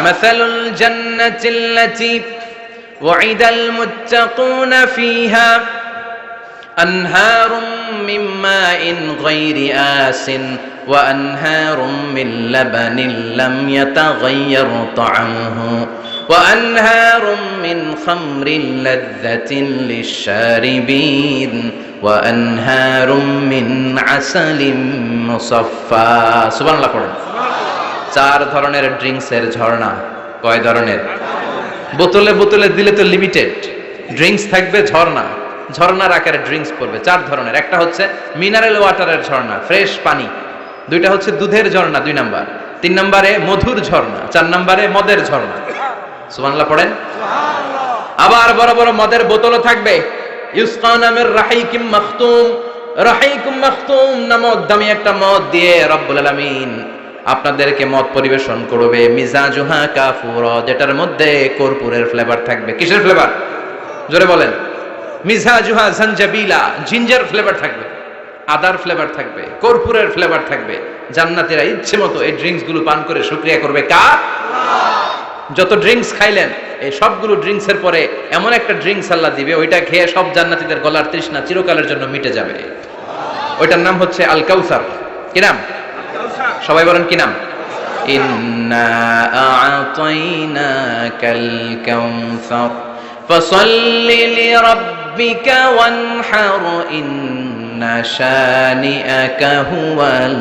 মাসালুল জান্নাতিল্লাতী ওয়াইদাল মুত্তাকুনা ফিহা আনহারুম মিন মাইন গায়রি আসিন ওয়া আনহারুম মিন লাবানিন লাম ইয়াতাগায়্যার তা'আমুহু ওয়া আনহারুম মিন খামরিন লাযযাতিন লিশ-শারিবিন ওয়া আনহারুম মিন আসালিম মুসাফফা। সুবহানাল্লাহ পড়েন। 4 ধরনের ড্রিঙ্কসের ঝর্ণা। কয় ধরনের? বোতলে বোতলে দিলে তো লিমিটেড। ড্রিঙ্কস থাকবে, ঝর্ণা ঝর্ণার আকারে ড্রিঙ্কস পড়বে 4 ধরনের। একটা হচ্ছে মিনারেল ওয়াটারের ঝর্ণা, ফ্রেশ পানি। 2টা হচ্ছে দুধের ঝর্ণা 2 নাম্বার। 3 নম্বরে মধুর ঝর্ণা। 4 নম্বরে মদের ঝর্ণা। সুবহানাল্লাহ পড়েন। আবার বড় বড় মদের বোতলও থাকবে। ইউসকানা মির রাহিকিম মাখতুম। রাহিকুম মাখতুম নামক দামি একটা মদ দিয়ে রব্বুল আলামিন আপনাদেরকে মদ পরিবেশন করবে। মিজাজুহা কাফুরা, যেটার মধ্যে কর্পূরের ফ্লেভার থাকবে। কিসের ফ্লেভার? জোরে বলেন। মিজাজুহা জানজাবিলা, জিঞ্জার ফ্লেভার থাকবে, আদার ফ্লেভার থাকবে, কর্পূরের ফ্লেভার থাকবে। জান্নাতীরা ইচ্ছে মতো এই ড্রিঙ্কস গুলো পান করে শুকরিয়া করবে কার? যত ড্রিঙ্কস খাইলেন এই সবগুলো ড্রিঙ্কস এর পরে এমন একটা ড্রিঙ্কস আল্লাহ দিবে, ওইটা খেয়ে সব জান্নাতীদের গলার তৃষ্ণা চিরকালের জন্য মিটে যাবে। ওইটার নাম হচ্ছে আল কাউসার। কি নাম? সবাই বলেন কি নাম? ইন্না আ'তাইনাকাল কাউসার ফাসাল্লি লিরাব্বিকা ওয়ানহার ইন্না শানিআকা হুয়াল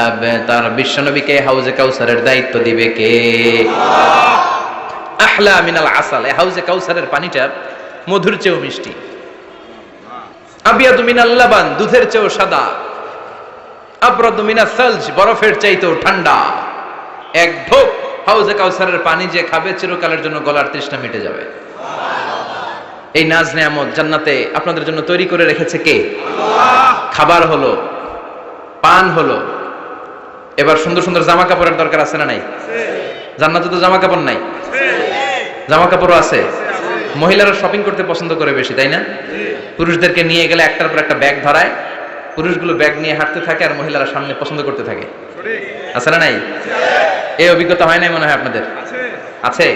আবতার। বিশ্বনবীকে হাউজে কাউসারের দায়িত্ব দিবে কে? আহলা মিনাল আসাল। এই হাউজে কাউসারের পানিটা মধুর চেয়েও মিষ্টি। আবিয়াদু মিনাল লাবান, দুধের চেয়েও সাদা। আবরাদু মিনাস সালজ, বরফের চাইতেও ঠান্ডা। এক ঢোক হাউজে কাউসারের পানি যে খাবে চিরকালের জন্য গলার তৃষ্ণা মিটে যাবে। এই নাজ নেয়ামত জান্নাতে আপনাদের জন্য তৈরি করে রেখেছে কে? আল্লাহ। খাবার হলো, পান হলো, এবার সুন্দর সুন্দর জামা কাপড়ের দরকার আছে না নাই? জান্নাতে তো জামা কাপড় নাই, জামা কাপড়ও আছে। মহিলারা শপিং করতে পছন্দ করে বেশি, তাই না? পুরুষদেরকে নিয়ে গেলে একটার পর একটা ব্যাগ ধরায়, পুরুষগুলো ব্যাগ নিয়ে হাঁটতে থাকে আর মহিলারা সামনে পছন্দ করতে থাকে। আছে না নাই? এই অভিজ্ঞতা হয় নাই মনে হয় আপনাদের? আছে।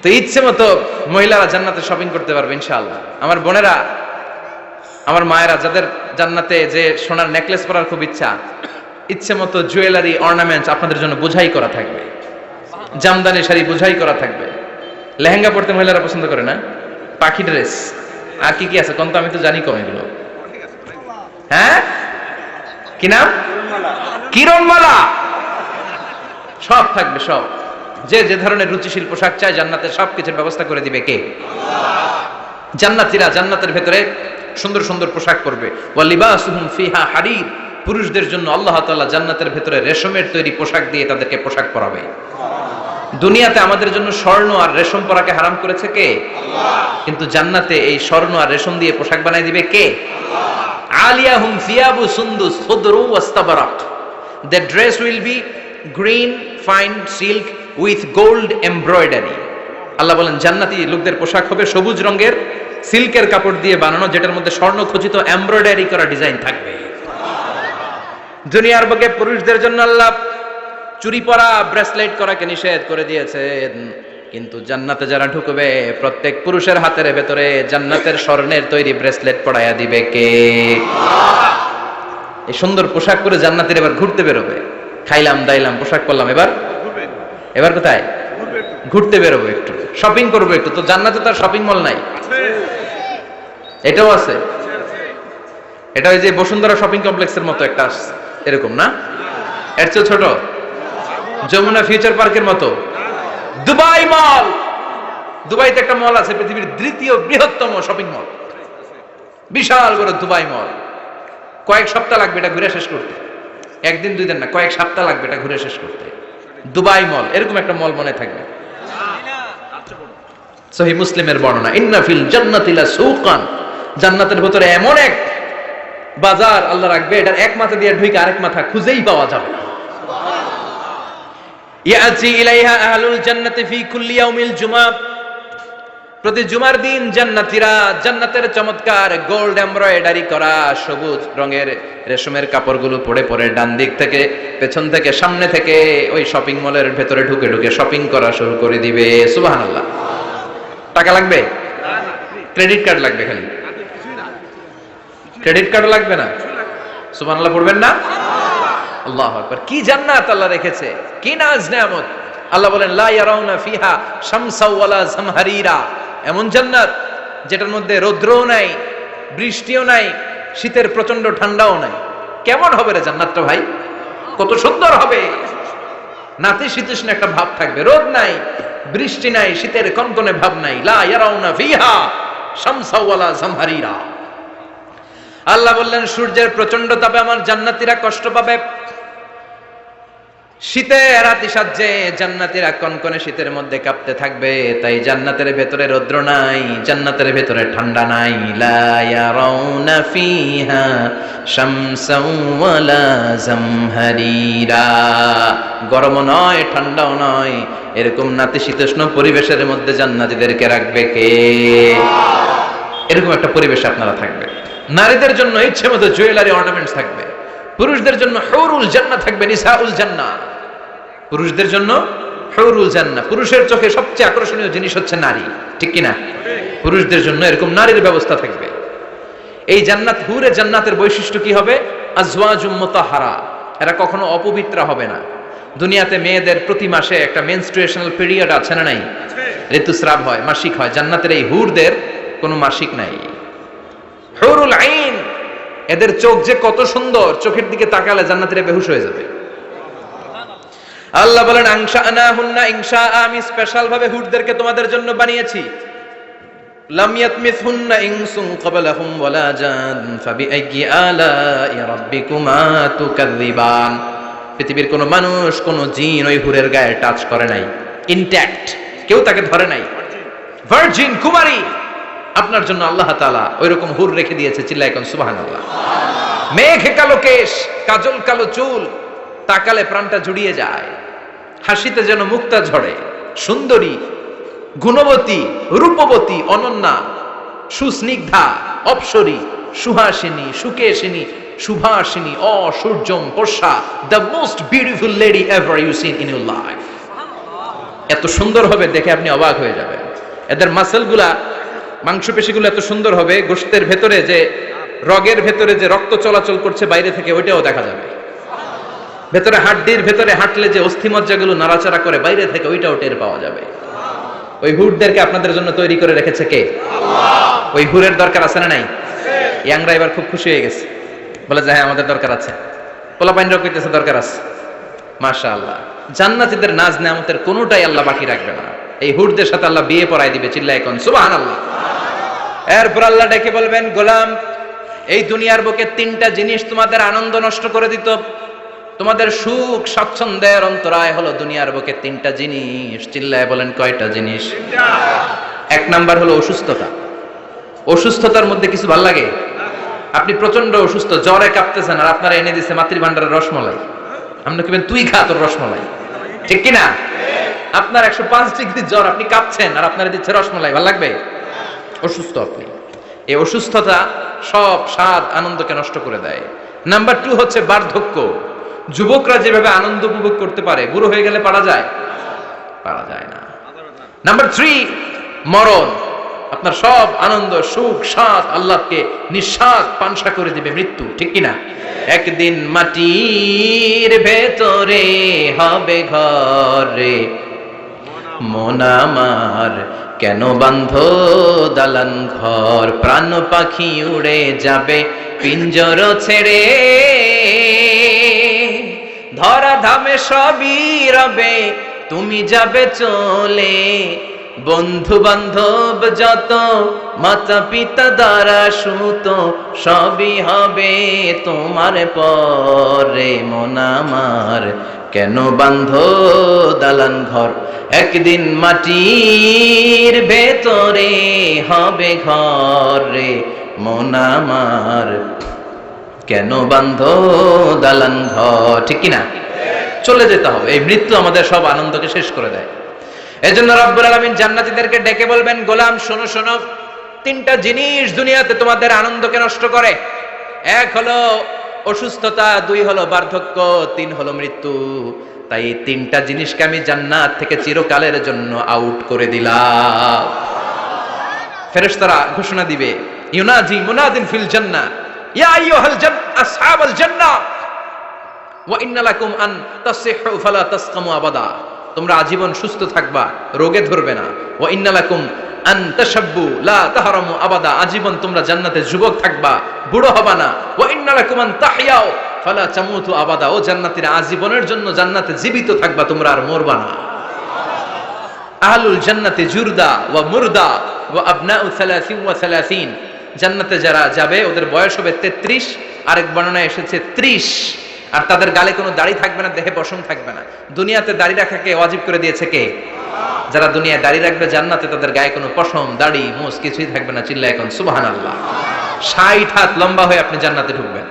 তো ইচ্ছে মতো মহিলারা জান্নাতে শপিং করতে পারবে ইনশাআল্লাহ। আমার বোনেরা, আমার মায়েরা, যাদের জান্নাতে যে সোনার নেকলেস পরার খুব ইচ্ছা, ইচ্ছে মতো জুয়েলারি অর্নামেন্টস আপনাদের জন্য বোঝাই করা থাকবে। জামদানি শাড়ি বোঝাই করা থাকবে। লেহেঙ্গা পরতে মহিলারা পছন্দ করে না? পাখি ড্রেস, আর কি কি আছে কোন তো? আমি তো জানি কম এগুলো। হ্যাঁ, কি নাম? কিরণমালা। সব থাকবে, সব। যে যে ধরনের রুচিশীল পোশাক চায় জান্নাতের সবকিছুর ব্যবস্থা করে দিবে কে? আল্লাহ। জান্নাতীরা জান্নাতের ভেতরে সুন্দর সুন্দর পোশাক পরবে। ওয়া লিবাসুহুম ফিহা হারির। পুরুষদের জন্য আল্লাহ তাআলা জান্নাতের ভেতরে রেশমের তৈরি পোশাক দিয়ে তাদেরকে পোশাক পরাবে। দুনিয়াতে আমাদের জন্য স্বর্ণ আর রেশম পরাকে হারাম করেছে কে? আল্লাহ। কিন্তু জান্নাতে এই স্বর্ণ আর রেশম দিয়ে পোশাক বানায় দিবে কে? আল্লাহ। আলিয়াহুম সিয়াবু সুন্দুস খুদরু ওয়াস্তাবারাক। The dress will be green fine silk with gold embroidery. আল্লাহ বলেন জান্নাতি লোকদের পোশাক হবে সবুজ রঙের সিল্কের কাপড় দিয়ে বানানো, যেটার মধ্যে স্বর্ণ খচিত এমব্রয়ডারি করা ডিজাইন থাকবে। দুনিয়ার বুকে পুরুষদের জন্য আল্লাহ চুরি পরা, ব্রেসলেট করাকে নিষেধ করে দিয়েছেন, কিন্তু জান্নাতে যারা ঢুকবে প্রত্যেক পুরুষের হাতের ভেতরে জান্নাতের স্বর্ণের তৈরি ব্রেসলেট পরায়া দিবে কে? আল্লাহ। এই সুন্দর পোশাক পরে জান্নাতের এবার ঘুরতে বেরোবে। খাইলাম দাইলাম পোশাক পরলাম, এবার কোথায়? ঘুরতে বেরোবো, একটু শপিং করবো একটু। তো জান্নাতে তার শপিং মল নাই? এটাও আছে। এটা ওই যে বসুন্ধরা শপিং কমপ্লেক্সের মতো একটা এরকম না? এর চেয়ে ছোট? যমুনা ফিউচার পার্কের মতো? দুবাই মল। দুবাইতে একটা মল আছে, পৃথিবীর 3য় বৃহত্তম শপিং মল, বিশাল বড় দুবাই মল। কয়েক সপ্তাহ লাগবে এটা ঘুরে শেষ করতে। একদিন 2 দিন না, কয়েক সপ্তাহ লাগবে এটা ঘুরে শেষ করতে। দুবাই মল, এরকম একটা মল মনে থাকবে। সহিহ মুসলিমের বর্ণনা, ইন্না ফিল জান্নাতি লাসুকান, জান্নাতের ভিতরে এমন এক বাজার আল্লাহ রাখবে, এটার এক মাথা দিয়ে ঢুকে আরেক মাথা খুঁজেই পাওয়া যাবে না। ইয়াতি ইলাইহা আহলুল জান্নাতি ফি কুল্লি ইয়াউমিল জুমআ, প্রতি জুমার দিন জান্নাতীরা জান্নাতের চমৎকার গোল্ড এমব্রয়ডারি করা সবুজ রঙের রেশমের কাপড়গুলো পরে পরে ডান দিক থেকে, পেছন থেকে, সামনে থেকে ওই শপিং মলের ভেতরে ঢুকে ঢুকে শপিং করা শুরু করে দিবে। সুবহানাল্লাহ। টাকা লাগবে? ক্রেডিট কার্ড লাগবে, খালি ক্রেডিট কার্ড লাগবে না। সুবহানাল্লাহ পড়বেন না? আল্লাহু আকবার। কি জান্নাত আল্লাহ রেখেছে, কি নাজ নেয়ামত। আল্লাহ বলেন লা ইয়ারাউনা ফিহা শামসা ওয়ালা জামহারিরা, এমন জান্নাত যেটার মধ্যে রৌদ্রও নাই, বৃষ্টিও নাই, শীতের প্রচন্ড ঠান্ডাও নাই। কেমন হবে রে জান্নাতটা ভাই, কত সুন্দর হবে। নাতিশীতোষ্ণ একটা ভাব থাকবে, রোদ নাই, বৃষ্টি নাই, শীতের কনকনে ভাব নাই। লা ইয়ারাউনা ফিহা শামসা ওয়ালা জামহারিরা। আল্লাহ বললেন সূর্যের প্রচন্ড তাপে আমার জান্নাতীরা কষ্ট পাবে, শীতে রাতি সাজে জান্নাতীরা কনকনে শীতের মধ্যে কাঁপতে থাকবে। তাই জান্নাতের ভেতরে রৌদ্র নাই, জান্নাতের ভেতরে ঠান্ডা নাই। লা ইয়ারাউনা ফিহা শামসাও ওয়ালা জামহারিরা, গরমও নয় ঠান্ডাও নয়, এরকম নাতিশীতোষ্ণ পরিবেশের মধ্যে জান্নাতীদেরকে রাখবে কে? এরকম একটা পরিবেশে আপনারা থাকবে। নারীদের জন্য ইচ্ছে মতো জুয়েলারি অর্নামেন্টস থাকবে, পুরুষদের জন্য হুরুল জান্নাহ থাকবে, নিসাউল জান্নাহ। পুরুষদের জন্য হুরুল জান্নাহ, পুরুষের চোখে সবচেয়ে আকর্ষণীয় জিনিস হচ্ছে নারী, ঠিক কি না? পুরুষদের জন্য এরকম নারীর ব্যবস্থা থাকবে। এই জান্নাত, হুরে জান্নাতের বৈশিষ্ট্য কি হবে? আজওয়াজুম মুতাহহারা, এরা কখনো অপবিত্র হবে না। দুনিয়াতে মেয়েদের প্রতি মাসে একটা মেনস্ট্রুয়েশনাল পিরিয়ড আছে না নাই? ঋতুস্রাব হয়, মাসিক হয়। জান্নাতের এই হুরদের কোনো মাসিক নাই। হুরুল আইন, এদের চোখ যে কত সুন্দর, চোখের দিকে তাকালে জান্নাতীরা বেহুশ হয়ে যাবে। আল্লাহ বলেন আনশাআনাহুন্না ইনশা, আমি স্পেশাল ভাবে হুরদেরকে তোমাদের জন্য বানিয়েছি। লাম ইয়াতমিসহুন্না ইনসুন ক্বাবলাহুম ওয়ালা জান ফাবিআইয়ি আলাই রাব্বিকুমা তুকাযযিবান। পৃথিবীর কোন মানুষ, কোন জিন ওই হুরের গায়ে টাচ করে নাই, ইনট্যাক্ট, কেউ তাকে ধরে নাই। ভার্জিন কুমারী, আপনার জন্য আল্লাহ তাআলা ওইরকম হুর রেখে দিয়েছে। চিল্লায় কোন সুবহানাল্লাহ। মেঘে কালো কেশ, কাজল কালো চুল, তাকালে প্রাণটা জুড়িয়ে যায়, হাসিতে যেন মুক্তা ঝরে। সুন্দরী, গুণবতী, রূপবতী, অনন্যা, সুস্নিগ্ধা, অপ্সরী, সুহাসিনী, সুকেশিনী, সুভাষিনী, অসূর্যম পোষা, the most beautiful lady ever you seen in your life. এত সুন্দর হবে, দেখে আপনি অবাক হয়ে যাবেন। এদের মাসেলগুলা, মাংসপেশিগুলো এত সুন্দর হবে, গোশতের ভেতরে যে রগের ভেতরে যে রক্ত চলাচল করছে বাইরে থেকে, ওইটাও দেখা যাবে। ভেতরে হাড্ডির ভেতরে হাঁটলে যে অস্থিমজ্জাগুলো নাড়াচাড়া করে বাইরে থেকে, ওইটাও টের পাওয়া যাবে। ওই হুরদেরকে আপনাদের জন্য তৈরি করে রেখেছে কে? আল্লাহ। ওই হুরের দরকার আছে না নাই? ইয়াংরা এবার খুব খুশি হয়ে গেছে, বলে যে হ্যাঁ আমাদের দরকার আছে। পোলাপাইনরাও কইতেছে দরকার আছে। মাশাআল্লাহ। জান্নাতীদের নাজ নেয়ামতের কোনোটাই আল্লাহ বাকি রাখবে না। এই হুরদের সাথে আল্লাহ বিয়ে পড়াই দিবে। চিল্লায় কোন সুবহানাল্লাহ। এরপর আল্লাহ ডেকে বলবেন, গোলাম, এই দুনিয়ার বুকে তিনটা জিনিস তোমাদের আনন্দ নষ্ট করে দিত, তোমাদের সুখ স্বাচ্ছন্দ্যের অন্তরায় হলো দুনিয়ার বুকে তিনটা জিনিস। চিল্লায় বলেন কয়টা জিনিস? এক নাম্বার হলো অসুস্থতা। অসুস্থতার মধ্যে কিছু ভাল লাগে? আপনি প্রচন্ড অসুস্থ, জ্বরে কাঁপতেছেন, আর আপনারা এনে দিচ্ছে মাতৃভান্ডারের রসমলাই। আপনি কেবেন তুই খা তোর রসমলাই, ঠিক কিনা? আপনার 105 ডিগ্রি জ্বর, আপনি কাঁপছেন, আর আপনারা দিচ্ছে রসমলাই, ভাল লাগবে? অসুস্থ আপনি। এই অসুস্থতা সব স্বাদ আনন্দকে নষ্ট করে দেয়। নাম্বার 2 হচ্ছে বার্ধক্য। যুবকরা যেভাবে আনন্দ উপভোগ করতে পারে, বুড়ো হয়ে গেলে পারা যায়? পারা যায় না। নাম্বার 3 মরণ। আপনার সব আনন্দ, সুখ, স্বাদ আল্লাহকে নিঃশ্বাস পানসা করে দিবে মৃত্যু, ঠিক কিনা? একদিন মাটির ভেতরে হবে ঘরে, মন আমার কেন বান্ধ দালান ঘর, প্রাণ পাখি উড়ে যাবে পিঞ্জর ছেড়ে, ধরা ধামে সবই রবে তুমি যাবে চলে, বন্ধু বান্ধব যত মাতা পিতা দ্বারা সুত সবই হবে তোমার পরে, মন আমার কেন বাঁধো দালান ঘর, একদিন মাটির ভেতরে হবে ঘর রে মন আমার। কেন বাঁধো দালান ঘর, ঠিক কিনা? চলে যেতে হবে, এই মৃত্যু আমাদের সব আনন্দকে শেষ করে দেয়। এজন্য রব্বুল আলামিন জান্নাতীদেরকে ডেকে বলবেন, গোলাম শোনো শোনো, তিনটা জিনিস দুনিয়াতে তোমাদের আনন্দকে নষ্ট করে। এক হলো অসুস্থতা, দুই হলো বার্ধক্য, তিন হলো মৃত্যু। তাই এই তিনটা জিনিসকে আমি জান্নাত থেকে চিরকালের জন্য আউট করে দিলাম। ফেরেশতারা ঘোষণা দিবে, ইউনাজি মুনাদিন ফিল জান্নাহ, ইয়া আইয়ুহাল আসহাবাল জান্নাহ ওয়া ইন্না লাকুম আন তাসিহু ফালা তাসকামু আবাদা। তোমরা আজীবন সুস্থ থাকবা, রোগে ধরবে না। ওয়া ইন্না লাকুম আন তাশাব্বু লা তাহরামু আবাদা, আজীবন তোমরা জান্নাতে যুবক থাকবা, বুড়ো হবা না। ওয়া ইন্না লাকুম আন তাহইয়াউ ফালা তামুতু আবাদা, ও জান্নাতীরা আজীবনের জন্য জান্নাতে জীবিত থাকবা, তোমরা আর মরবা না। আহলুল জান্নাতি জুরদা ওয়া মুরদা ওয়া আবনাউ 30 ওয়া 30, জান্নাতে যারা যাবে ওদের বয়স হবে 33, আরেক বর্ণনায় এসেছে 30, আর তাদের গালে কোনো দাড়ি থাকবে না, দেহে পশম থাকবে না। দুনিয়াতে দাড়ি রাখাকে ওয়াজিব করে দিয়েছে কে? যারা দুনিয়ায় দাড়ি রাখবে, জান্নাতে তাদের গায়ে কোনো পশম দাড়ি মোজ কিছুই থাকবে না। চিল্লায় এখন সুবহানাল্লাহ। 60 হাত লম্বা হয়ে আপনি জান্নাতে ঢুকবেন।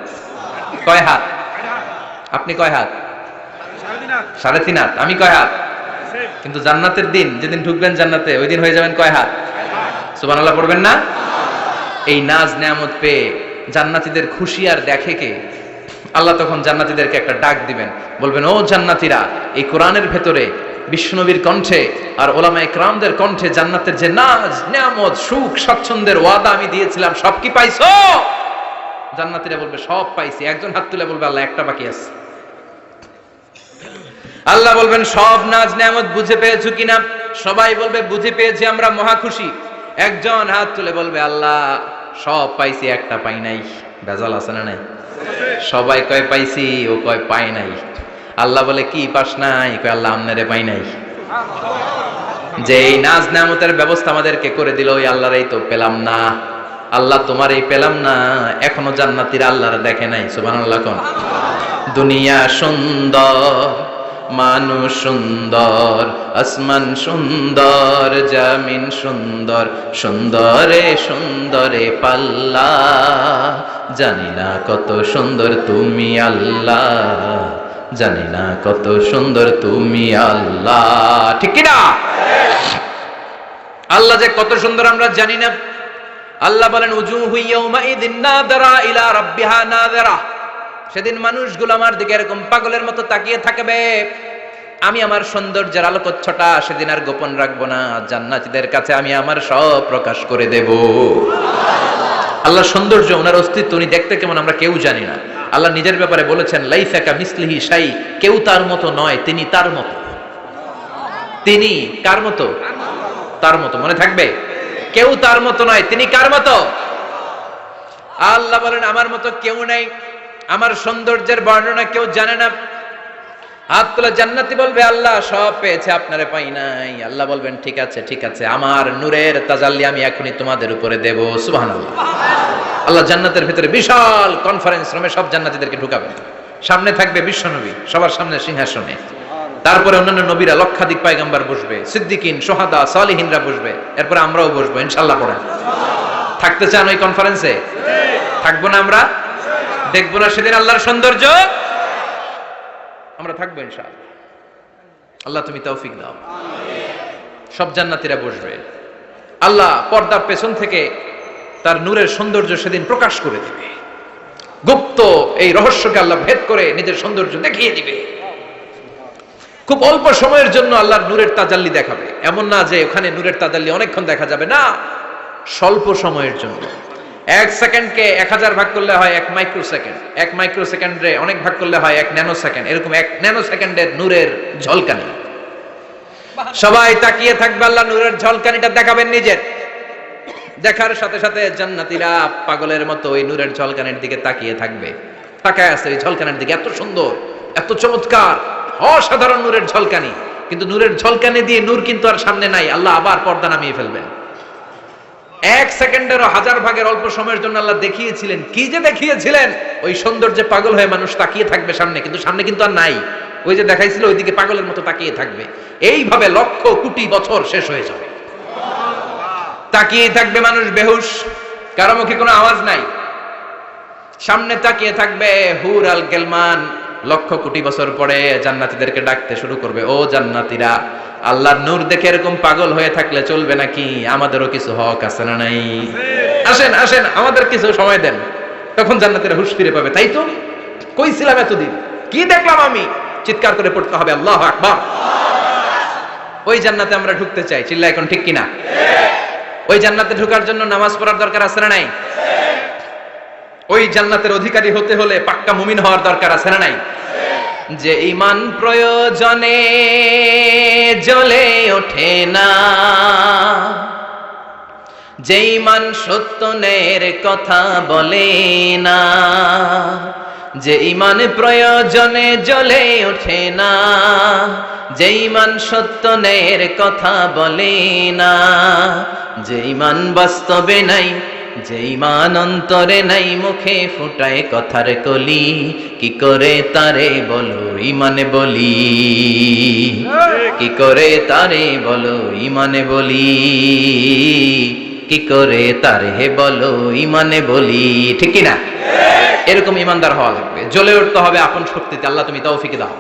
কয় হাত? আপনি কয় হাত? 3.5 হাত। আমি কয় হাত? কিন্তু জান্নাতের দিন, যেদিন ঢুকবেন জান্নাতে, ওই দিন হয়ে যাবেন কয় হাত? সুবহানাল্লাহ পড়বেন না? এই নাজ নেয়ামত পেয়ে জান্নাতীদের খুশি আর দেখে কে? আল্লাহ তখন জান্নাতীদেরকে একটা ডাক দিবেন, বলবেন, ও জান্নাতীরা, এই কোরআনের ভেতরে বিশ্বনবীর কণ্ঠে আর ওলামায়ে কেরামদের কণ্ঠে জান্নাতের যে নাজ নেয়ামত সুখ স্বাচ্ছন্দ্যের ওয়াদা আমি দিয়েছিলাম, সব কি পাইছো? জান্নাতীরা বলবে, সব পাইছি। একজন হাত তুলে বলবে, আল্লাহ একটা বাকি আছে। আল্লাহ বলবেন, সব নাজ নেয়ামত বুঝে পেয়েছো কিনা? সবাই বলবে, বুঝে পেয়েছি, আমরা মহা খুশি। একজন হাত তুলে বলবে, আল্লাহ সব পাইছি, একটা পাই নাই। ভেজাল আছে না নাই? সবাই কয় পাইছি, ও কয় পাই নাই। আল্লাহ বলে, কি পাস নাই? কয়, আল্লাহ আমনেরে পাই নাই। যে এই নাজ নেয়ামতের ব্যবস্থা আমাদেরকে করে দিল, ওই আল্লাহরই তো পেলাম না। আল্লাহ তোমার এই পেলাম না, এখনো জান্নাতীরা আল্লাহর দেখে নাই। সুবহানাল্লাহ কোন? দুনিয়া সুন্দর, মানুষ সুন্দর, আসমান সুন্দর, জামিন সুন্দর, সুন্দরে সুন্দরে পাল্লা, জানি না কত সুন্দর তুমি আল্লাহ, জানি না কত সুন্দর তুমি আল্লাহ। ঠিক কি না? আল্লাহ যে কত সুন্দর আমরা জানি না। আল্লাহ বলেন, উজুহু ইয়াউমাইযিন নাযিরা ইলা রাব্বিহা নাযিরা, সেদিন মানুষগুলো আমার দিকে এরকম পাগলের মতো তাকিয়ে থাকবে। আমি আমার সৌন্দর্যের আলোকচ্ছটা সেদিন আর গোপন রাখবো না, জান্নাতীদের কাছে আমি আমার সব প্রকাশ করে দেব। আল্লাহ সৌন্দর্য, ওনার অস্তিত্ব, উনি দেখতে কেমন আমরা কেউ জানি না। আল্লাহ নিজের ব্যাপারে বলেছেন, লাইসা কামিসলিহি শাই, কেউ তার মতো নয়, তিনি তার মতো। তিনি কার মতো? তার মতো। মনে থাকবে, কেউ তার মতো নয়, তিনি কার মতো? আল্লাহ বলেন, আমার মতো কেউ নাই, আমার সৌন্দর্যের বর্ণনা কেউ জানে না। হাত তুলে জান্নাতি বলবে, আল্লাহ সব পেয়েছে, আপনারে পাই নাই। আল্লাহ বলবেন, ঠিক আছে ঠিক আছে, আমার নূরের তাজাল্লি আমি এখনই তোমাদের উপরে দেব। সুবহানাল্লাহ। আল্লাহ জান্নাতের ভিতরে বিশাল কনফারেন্স রুমে সব জান্নাতীদেরকে ঢুকাবেন। সামনে থাকবে বিশ্বনবী, সবার সামনে সিংহাসনে। তারপরে অন্যান্য নবীরা, লক্ষাধিক পয়গম্বর বসবে, সিদ্দিকিন, সুহাদা, সালিহিনরা বসবে। এরপরে আমরাও বসবো ইনশাআল্লাহ। পড়েন, থাকতে চান ওই কনফারেন্সে? থাকবো না আমরা? দেখবো না সেদিন আল্লাহর সৌন্দর্য? আমরা থাকবো ইনশাআল্লাহ। আল্লাহ তুমি তৌফিক দাও। সব জান্নাতীরা বসবে। আল্লাহ পর্দার পেছন থেকে তার নূরের সৌন্দর্য সেদিন প্রকাশ করে দিবে। গুপ্ত এই রহস্যকে আল্লাহ ভেদ করে নিজের সৌন্দর্য দেখিয়ে দিবে। খুব অল্প সময়ের জন্য আল্লাহর নূরের তাজাল্লি দেখাবে। এমন না যে ওখানে নূরের তাজাল্লি অনেকক্ষণ দেখা যাবে, না, স্বল্প সময়ের জন্য। 1 সেকেন্ডকে 1000 ভাগ করলে হয় 1 মাইক্রোসেকেন্ড, 1 মাইক্রোসেকেন্ডে অনেক ভাগ করলে হয় 1 ন্যানো সেকেন্ড। এরকম 1 ন্যানো সেকেন্ডের নূরের ঝলকানি। সবাই তাকিয়ে থাকবে, আল্লাহ নূরের ঝলকানিটা দেখাবেন নিজের। দেখার সাথে সাথে জান্নাতীরা পাগলের মতো ওই নূরের ঝলকানির দিকে তাকিয়ে থাকবে। তাকায় আছে ওই ঝলকানির দিকে, এত সুন্দর, এত চমৎকার, অসাধারণ নূরের ঝলকানি। কিন্তু নূরের ঝলকানি দিয়ে নূর কিন্তু আর সামনে নাই। আল্লাহ আবার পর্দা নামিয়ে ফেলবেন। 1 সেকেন্ডেরও 1000 ভাগের অল্প সময়ের জন্য আল্লাহ দেখিয়েছিলেন। কি যে দেখিয়েছিলেন! ওই সৌন্দর্যে পাগল হয়ে মানুষ তাকিয়ে থাকবে সামনে, কিন্তু সামনে কিন্তু আর নাই। ওই যে দেখাইছিল ওইদিকে পাগলের মতো তাকিয়ে থাকবে। এইভাবে লক্ষ কোটি বছর শেষ হয়ে যাবে, তাকিয়ে থাকবে মানুষ বেহুশ, কারো মুখে কোনো আওয়াজ নাই, সামনে তাকিয়ে থাকবে হুর আল গেলমান। লক্ষ কোটি বছর পরে জান্নাতীদেরকে ডাকতে শুরু করবে, ও জান্নাতীরা, আল্লাহর নূর দেখে এরকম পাগল হয়ে থাকলে চলবে নাকি? আমাদেরও কিছু হক আছে না নাই? আসেন আসেন, আমাদের কিছু সময় দেন। তখন জান্নাতীরা হুঁশ ফিরে পাবে, তাই তো কই ছিলাম এতদিন, কি দেখলাম আমি? চিৎকার করে পড়তে হবে আল্লাহু আকবার। ওই জান্নাতে আমরা ঢুকতে চাই, চিল্লা এখন ঠিক কিনা? ওই জান্নাতে ঢোকার জন্য নামাজ পড়ার দরকার আছে না নাই? ওই জান্নাতের অধিকারী হতে হলে পাক্কা মুমিন হওয়ার দরকার আছে না নাই? যে ঈমান প্রয়োজনে জ্বলে ওঠে না, যে ঈমান সত্যের কথা বলে না, যে ঈমান প্রয়োজনে জ্বলে ওঠে না, যে ঈমান সত্যের কথা বলে না, যে ঈমান বাস্তবে নাই, যে ঈমান অন্তরে নাই, মুখে ফুটায় কথার কলি, কি করে তারে বলো ঈমানে বলি, কি করে তারে বলো ঈমানে বলি, কি করে তারে বলো ঈমানে বলি, ঠিক কি না? এরকম ঈমানদার হওয়া লাগবে, জ্বলে উঠতে হবে আপন শক্তিতে। আল্লাহ তুমি তৌফিক দাও।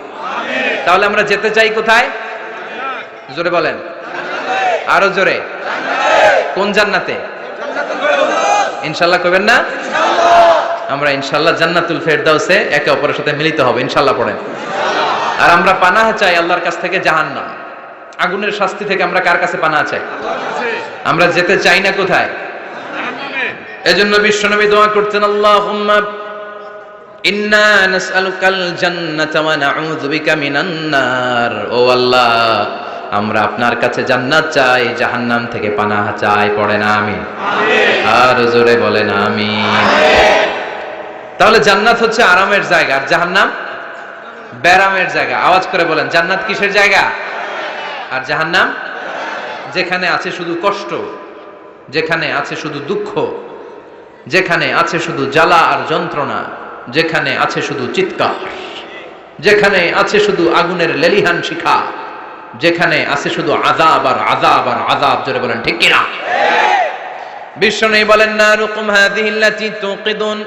তাহলে আমরা যেতে চাই কোথায়? জোরে বলেন, আরো জোরে। কোন জান্নাতে? ইনশাআল্লাহ কইবেন না? আমরা ইনশাআল্লাহ জান্নাতুল ফেরদাউসে একে অপরের সাথে মিলিত হবে, ইনশাআল্লাহ পড়েন। আর আমরা পানাহ চাই আল্লাহর কাছ থেকে জাহান্নাম, আগুনের শাস্তি থেকে আমরা কার কাছে পানাহ চাই? আমরা যেতে চাই না কোথায়? জাহান্নামে। এজন্য বিশ্বনবী দোয়া করতেন, আল্লাহুম্মা ইন্না নাসআলুকাল জান্নাতা ওয়া নাউযু বিকা মিনান নার। ও আল্লাহ, আমরা আপনার কাছে জান্নাত চাই, জাহান্নাম থেকে পানাহ চাই। পড়েন আমিন। আর জোরে বলেন আমিন। তাহলে জান্নাত হচ্ছে আরামের জায়গা, আর জাহান্নাম ব্যারামের জায়গা। আওয়াজ করে বলেন, জান্নাত কিসের জায়গা আর জাহান্নাম? যেখানে আছে শুধু কষ্ট, যেখানে আছে শুধু দুঃখ, যেখানে আছে শুধু জ্বালা আর যন্ত্রণা, যেখানে আছে শুধু চিৎকার, যেখানে আছে শুধু আগুনের লেলিহান শিখা, যেখানে আছে শুধু আযাব আর আযাব আর আযাব। জোরে বলেন ঠিক কিনা? বিশ্বনবী বলেন, নারুকুম হাযিহিল্লাতী তুকিদুন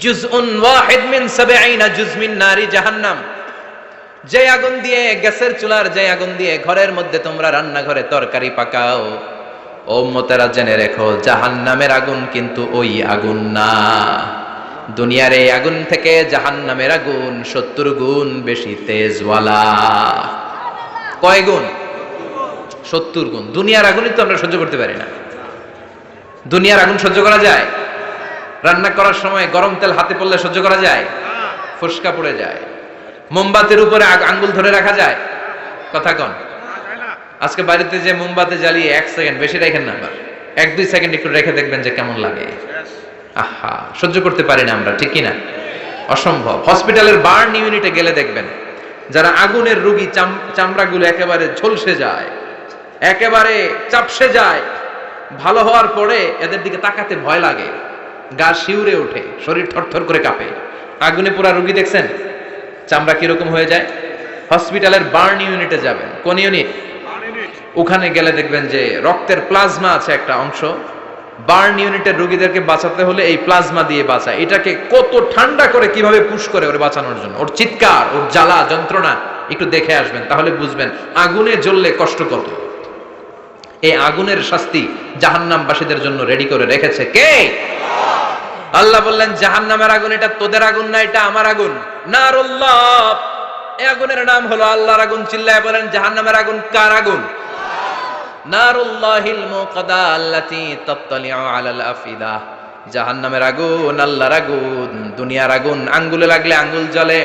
জুজউন ওয়াহিদ মিন ৭০ জুজ মিন নারি জাহান্নাম। যে আগুন দিয়ে, গ্যাসের চুলার যে আগুন দিয়ে ঘরের মধ্যে তোমরা রান্নাঘরে তরকারি পাকাও, ও উম্মতেরা জেনে রেখো, জাহান্নামের আগুন কিন্তু ওই আগুন না। দুনিয়ার এই আগুন থেকে জাহান্নামের আগুন ৭০ গুণ বেশি তেজওয়ালা। কয় গুণ? ৭০ গুণ। দুনিয়ার আগুনই তো আমরা সহ্য করতে পারি না। দুনিয়ার আগুন সহ্য করা যায়? রান্না করার সময় গরম তেল হাতে পড়লে সহ্য করা যায়? ফুসকা পড়ে যায়। মোমবাতির উপরে আঙ্গুল ধরে রাখা যায়? কথা কন। আজকে বাড়িতে যে মোমবাতি জ্বালিয়ে ১ সেকেন্ড বেশি রাখেন না, আবার ১-২ সেকেন্ড একটু রেখে দেখবেন যে কেমন লাগে। আহা, সহ্য করতে পারি না আমরা, ঠিক কিনা? অসম্ভব। হসপিটালের বার্ন ইউনিটে গেলে দেখবেন যারা আগুনের রোগী, চামড়াগুলো একেবারে ঝলসে যায়, একেবারে চাপসে যায়। ভালো হওয়ার পরে এদের দিকে তাকাতে ভয় লাগে, গা শিউরে ওঠে, শরীর থরথর করে কাঁপে। আগুনে পুরা রোগী দেখছেন চামড়া কিরকম হয়ে যায়? হসপিটালের বার্ন ইউনিটে যাবেন। কোন ইউনিট? ওখানে গেলে দেখবেন যে রক্তের প্লাজমা আছে একটা অংশ। বার্ন ইউনিটের রোগীদেরকে বাঁচাতে হলে এই প্লাজমা দিয়ে বাঁচায়। এটাকে কত ঠান্ডা করে কিভাবে পুশ করে ওর বাঁচানোর জন্য, ওর চিৎকার, ওর জ্বালা যন্ত্রণা একটু দেখে আসবেন, তাহলে বুঝবেন আগুনে জ্বললে কষ্ট কত। এই আগুনের শাস্তি জাহান্নামবাসীদের জন্য রেডি করে রেখেছে কে? আল্লাহ বললেন, জাহান্নামের আগুন এটা তোদের আগুন না, এটা আমার আগুন। নারুল্লাহ, এই আগুনের নাম হলো আল্লাহর আগুন। চিল্লায় বলেন, জাহান্নামের আগুন কার আগুন? নারুল্লাহিল মুকাদা আল্লাতী তাত্তালিউ আলাল আফিদা। জাহান্নামের আগুন আল্লাহর আগুন। দুনিয়ার আগুন আঙ্গুলে লাগলে আঙ্গুল জ্বলে,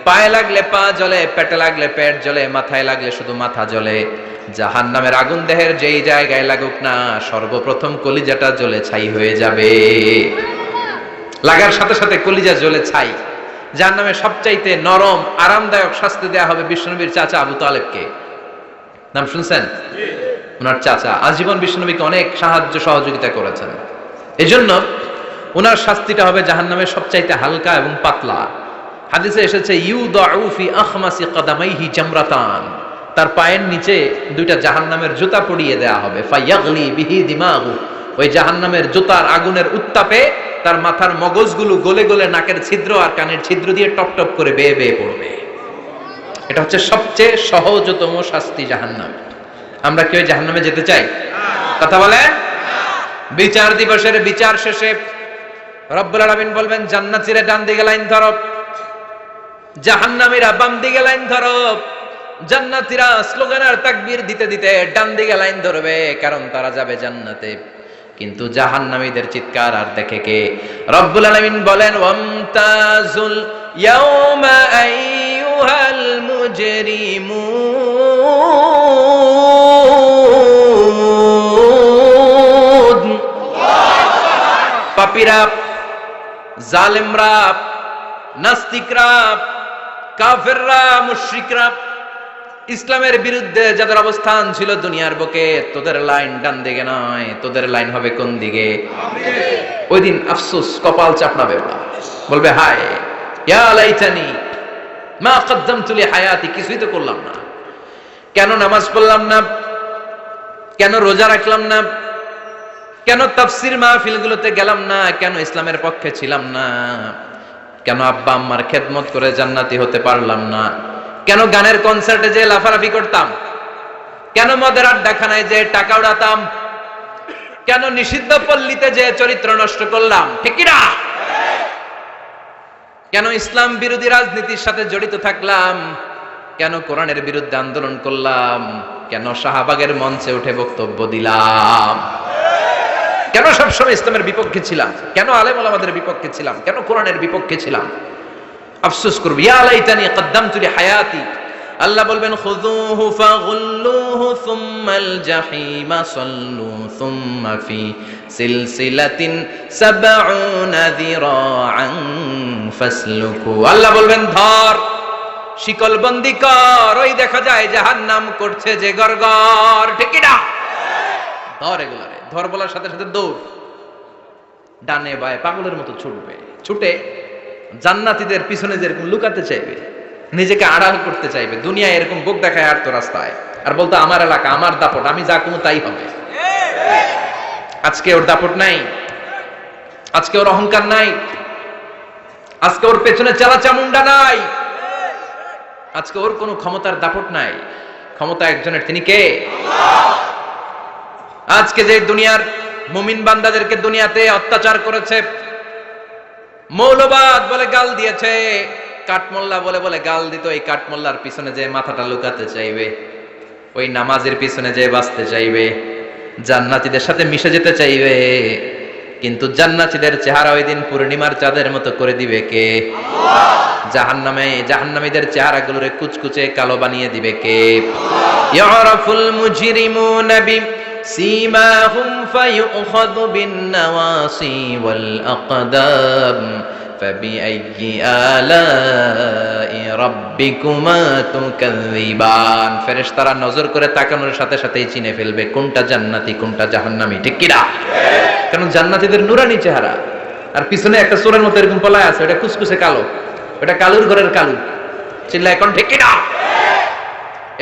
পায়ে লাগলে পা জ্বলে, পেটে লাগলে পেট জ্বলে, মাথায় লাগলে শুধু মাথা জ্বলে। জাহান্নামের আগুন দেহের যেই জায়গায় লাগুক না, সর্বপ্রথম কলিজাটা জ্বলে ছাই হয়ে যাবে। লাগার সাথে সাথে কলিজা জ্বলে ছাই। জাহান্নামের সবচাইতে নরম আরামদায়ক শাস্তি দেয়া হবে বিশ্বনবীর চাচা আবু তালেবকে। নাম শুনছেন? ওনার চাচা আজীবন বিশ্বনবীকে অনেক সাহায্য সহযোগিতা করেছেন। এজন্য ওনার শাস্তিটা হবে জাহান্নামের সবচাইতে হালকা এবং পাতলা। হাদিসে এসেছে ইউদাউ ফি আখমাসি কদামাইহি জামরাতান, তার পায়ের নিচে দুইটা জাহান্নামের জুতা পড়িয়ে দেয়া হবে। ফায়াগলি বিহি দিমাগু, ওই জাহান্নামের জুতার আগুনের উত্তাপে তার মাথার মগজগুলো গলে গলে নাকের ছিদ্র আর কানের ছিদ্র দিয়ে টপ টপ করে বেয়ে বেয়ে পড়বে। এটা হচ্ছে সবচেয়ে সহজতম শাস্তি, জাহান্নাম। আমরা কি ওই জাহান্নামে যেতে চাই? কথা বলেন। বিচার দিবসের বিচার শেষে রব্বুল আলামিন বলবেন, জান্নাতীরা ডান দিকে লাইন ধরো, জাহান্নামীরা বাম দিকে লাইন ধরো। জান্নাতীরা স্লোগান আর তাকবীর দিতে দিতে ডান দিকে লাইন ধরবে, কারণ তারা যাবে জান্নাতে। কিন্তু জাহান্নামীদের চিৎকার আর দেখে কে? রব্বুল আলামিন বলেন, ওয়ামতাজুল ইয়াউমা আইয়ুহাল মুজরিমুন। পাপীরা, জালেমরা, নাস্তিকরা, কাফেররা, মুশরিকরা, ইসলামের বিরুদ্ধে যাদের অবস্থান ছিল দুনিয়ার বুকে, তোদের লাইন ডান দিকে নয়, তোদের লাইন হবে কোন দিকে? ওই দিন আফসোস, কপাল চাপড়াবে, বলবে হায় ইয়া লাইতানি মা কদ্দামতু লি হায়াতি, কিছুই তো করলাম না, কেন নামাজ পড়লাম না, কেন রোজা রাখলাম না, কেন তাফসীর মাহফিলগুলোতে গেলাম না, কেন ইসলামের পক্ষে ছিলাম না, কেন আব্বা আম্মার খেদমত করে জান্নাতি হতে পারলাম না, কেন গানের কনসার্টে যে লাফালাফি করতাম, কেন মদের আড্ডাখানায় যে টাকা উড়াতাম, কেন নিষিদ্ধ পল্লীতে যে চরিত্র নষ্ট করলাম, ঠিক কি না? কেন ইসলাম বিরোধী রাজনীতির সাথে জড়িত থাকলাম, কেন কোরআনের বিরুদ্ধে আন্দোলন করলাম, কেন শাহবাগের মঞ্চে উঠে বক্তব্য দিলাম, কেন সবসময় ইসলামের বিপক্ষে ছিলাম, কেন আলেম ওলামাদের বিপক্ষে ছিলাম, কেন কোরআনের বিপক্ষে ছিলাম? আফসোস করব, ইয়া লাইতানি কদ্দামতু লি হায়াতি। আল্লাহ বলবেন, খুযুহু ফাগুল্লুহু সুম্মাল জাহিমা সাল্লু সুম্মা ফি সিলসিলাতিন সাবউনা যিরাআন ফাসলুকু। আল্লাহ বলবেন, ধর, শিকলবন্দি কর, ওই দেখা যায় জাহান্নাম করছে যে গরগর, ঠিক কি না? ধর এগুলারে, ধর বলার সাথে সাথে দৌড়, ডানে বায়ে পাগলের মতো ছুটবে, ছুটে জান্নাতীদের পিছনে যেরকম লুকাতে চাইবে, নিজেকে আড়াল করতে চাইবে, দুনিয়া এরকম বুক দেখায় আর তো রাস্তায়, আর বলতো আমার এলাকা, আমার দাপট, আমি যা কোনো তাই হবে। আজকে ওর দাপট নাই, আজকে ওর অহংকার নাই, আজকে ওর পেছনে চালা চামুন্ডা নাই, আজকে ওর কোনো ক্ষমতার দাপট নাই। ক্ষমতা একজনের, তিনি কে? আজকে যে দুনিয়ার মুমিন বান্দাদেরকে দুনিয়াতে অত্যাচার করেছে, মৌলবাদ বলে গাল দিয়েছে, কাঠমোল্লা বলে বলে গাল দিত, এই কাঠমোল্লার পিছনে যে মাথাটা লুকাতে চাইবে, ওই নামাজের পিছনে যে বাঁচতে চাইবে, জান্নাতীদের সাথে মিশে যেতে চাইবে, কিন্তু জান্নাতীদের চেহারা ওই দিন পূর্ণিমার চাঁদের মতো করে দিবে কে? জাহান্নামীদের চেহারাগুলোরে কুচকুচে কালো বানিয়ে দিবে কে? ইয়ারাফুল মুজরিমুনা বিসীমাহুম ফায়ুখাযু বিন-নাওয়াসি ওয়াল আকদাম ফাবিআইয়ি আলাই রাব্বিকুমা তুকাযযিবান। ফেরেশতারা নজর করে তাকানোর সাথে সাথেই চিনে ফেলবে কোনটা জান্নাতি কোনটা জাহান্নামী, ঠিক কি না? কারণ জান্নাতীদের নুরানি চেহারা, আর পিছনে একটা চোরের মতো এরকম পলায় আছে, ওটা কুচকুচে কালো, ওটা কালুর ঘরের কালু। চিল্লা এখন, ঠিক কি না?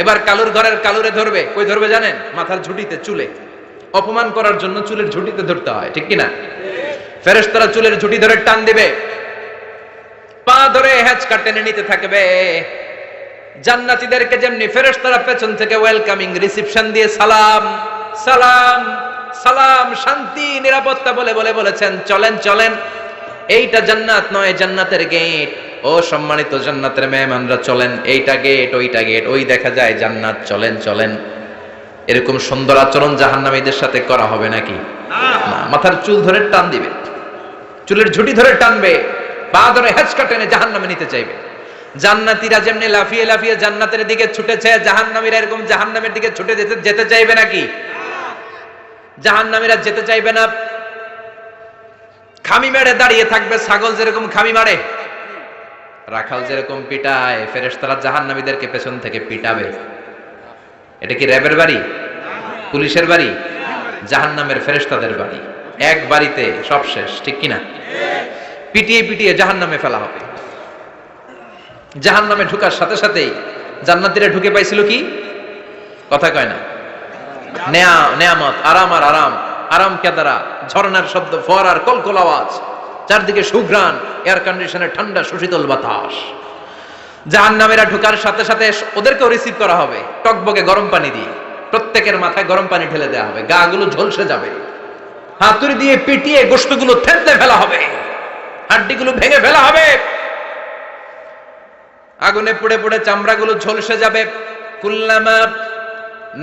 এবার কালুর ঘরের কালুরে ধরবে, কই ধরবে জানেন? মাথার ঝুঁটিতে, চুলে। অপমান করার জন্য চুলের ঝুঁটিতে ধরতে হয়, ঠিক কি না? ফেরেশতারা চুলের ঝুঁটি ধরে টান দিবে, পা ধরে হ্যাচকা টেনে নিতে থাকবে। জান্নাতীদেরকে যেমনি ফেরেশতারা পেছন থেকে ওয়েলকামিং রিসিপশন দিয়ে সালাম সালাম সালাম, শান্তি নিরাপত্তা বলে বলে বলেছেন, চলেন চলেন, এইটা জান্নাত নয়, জান্নাতের গেট। ও সম্মানিত জান্নাতের মেহমানরা চলেন, এইটা গেট, ওইটা গেট, ওই দেখা যায় জান্নাত, চলেন চলেন। এরকম সুন্দর আচরণ জাহান্নামীদের সাথে করা হবে নাকি? না, মাথার চুল ধরে টান দিবে, চুলের ঝুঁটি ধরে টানবে, পা ধরে হ্যাচকা টেনে জাহান্নামে নিতে চাইবে। জান্নাতীরা যেমনি লাফিয়ে লাফিয়ে জান্নাতের দিকে ছুটেছে, জাহান্নামীরা এরকম জাহান্নামের দিকে ছুটে যেতে চাইবে নাকি? জাহান্নামীরা যেতে চাইবে না, খামি মেরে দাঁড়িয়ে থাকবে। ছাগল যেরকম খামি মারে, রাখাল যেরকম পিটায়, ফেরেশতারা জাহান্নামীদেরকে পেছন থেকে পিটাবে। এটা কি র্যাবের বাড়ি, পুলিশের বাড়ি? জাহান্নামের ফেরেশতাদের বাড়ি। এক বাড়িতে সব শেষ, ঠিক কিনা? পিটিয়ে পিটিয়ে জাহান্নামে ফেলা হবে। জাহান্নামে ঢোকার সাথে সাথেই জান্নাতীরা ঢুকে পাইছিল কি? কথা কয় না। নেয়ামত, আরাম আর আরাম, আরাম কেদারা, ঝর্ণার শব্দ, ফোয়ারার কলকল আওয়াজ, চারদিকে সুঘ্রাণ, এয়ার কন্ডিশনের ঠান্ডা সুশীতল বাতাস। জাহান্নামীরা ঢোকার সাথে সাথে ওদেরকেও রিসিভ করা হবে টকবকে গরম পানি দিয়ে। প্রত্যেকের মাথায় গরম পানি ঢেলে দেওয়া হবে, গা গুলো ঝলসে যাবে, হাতুড়ি দিয়ে পিটিয়ে গোশতগুলো থেতলে ফেলা হবে, হাড্ডিগুলো ভেঙে ফেলা হবে, আগুনে পুড়ে পুড়ে চামড়াগুলো ঝলসে যাবে। কুল্লামা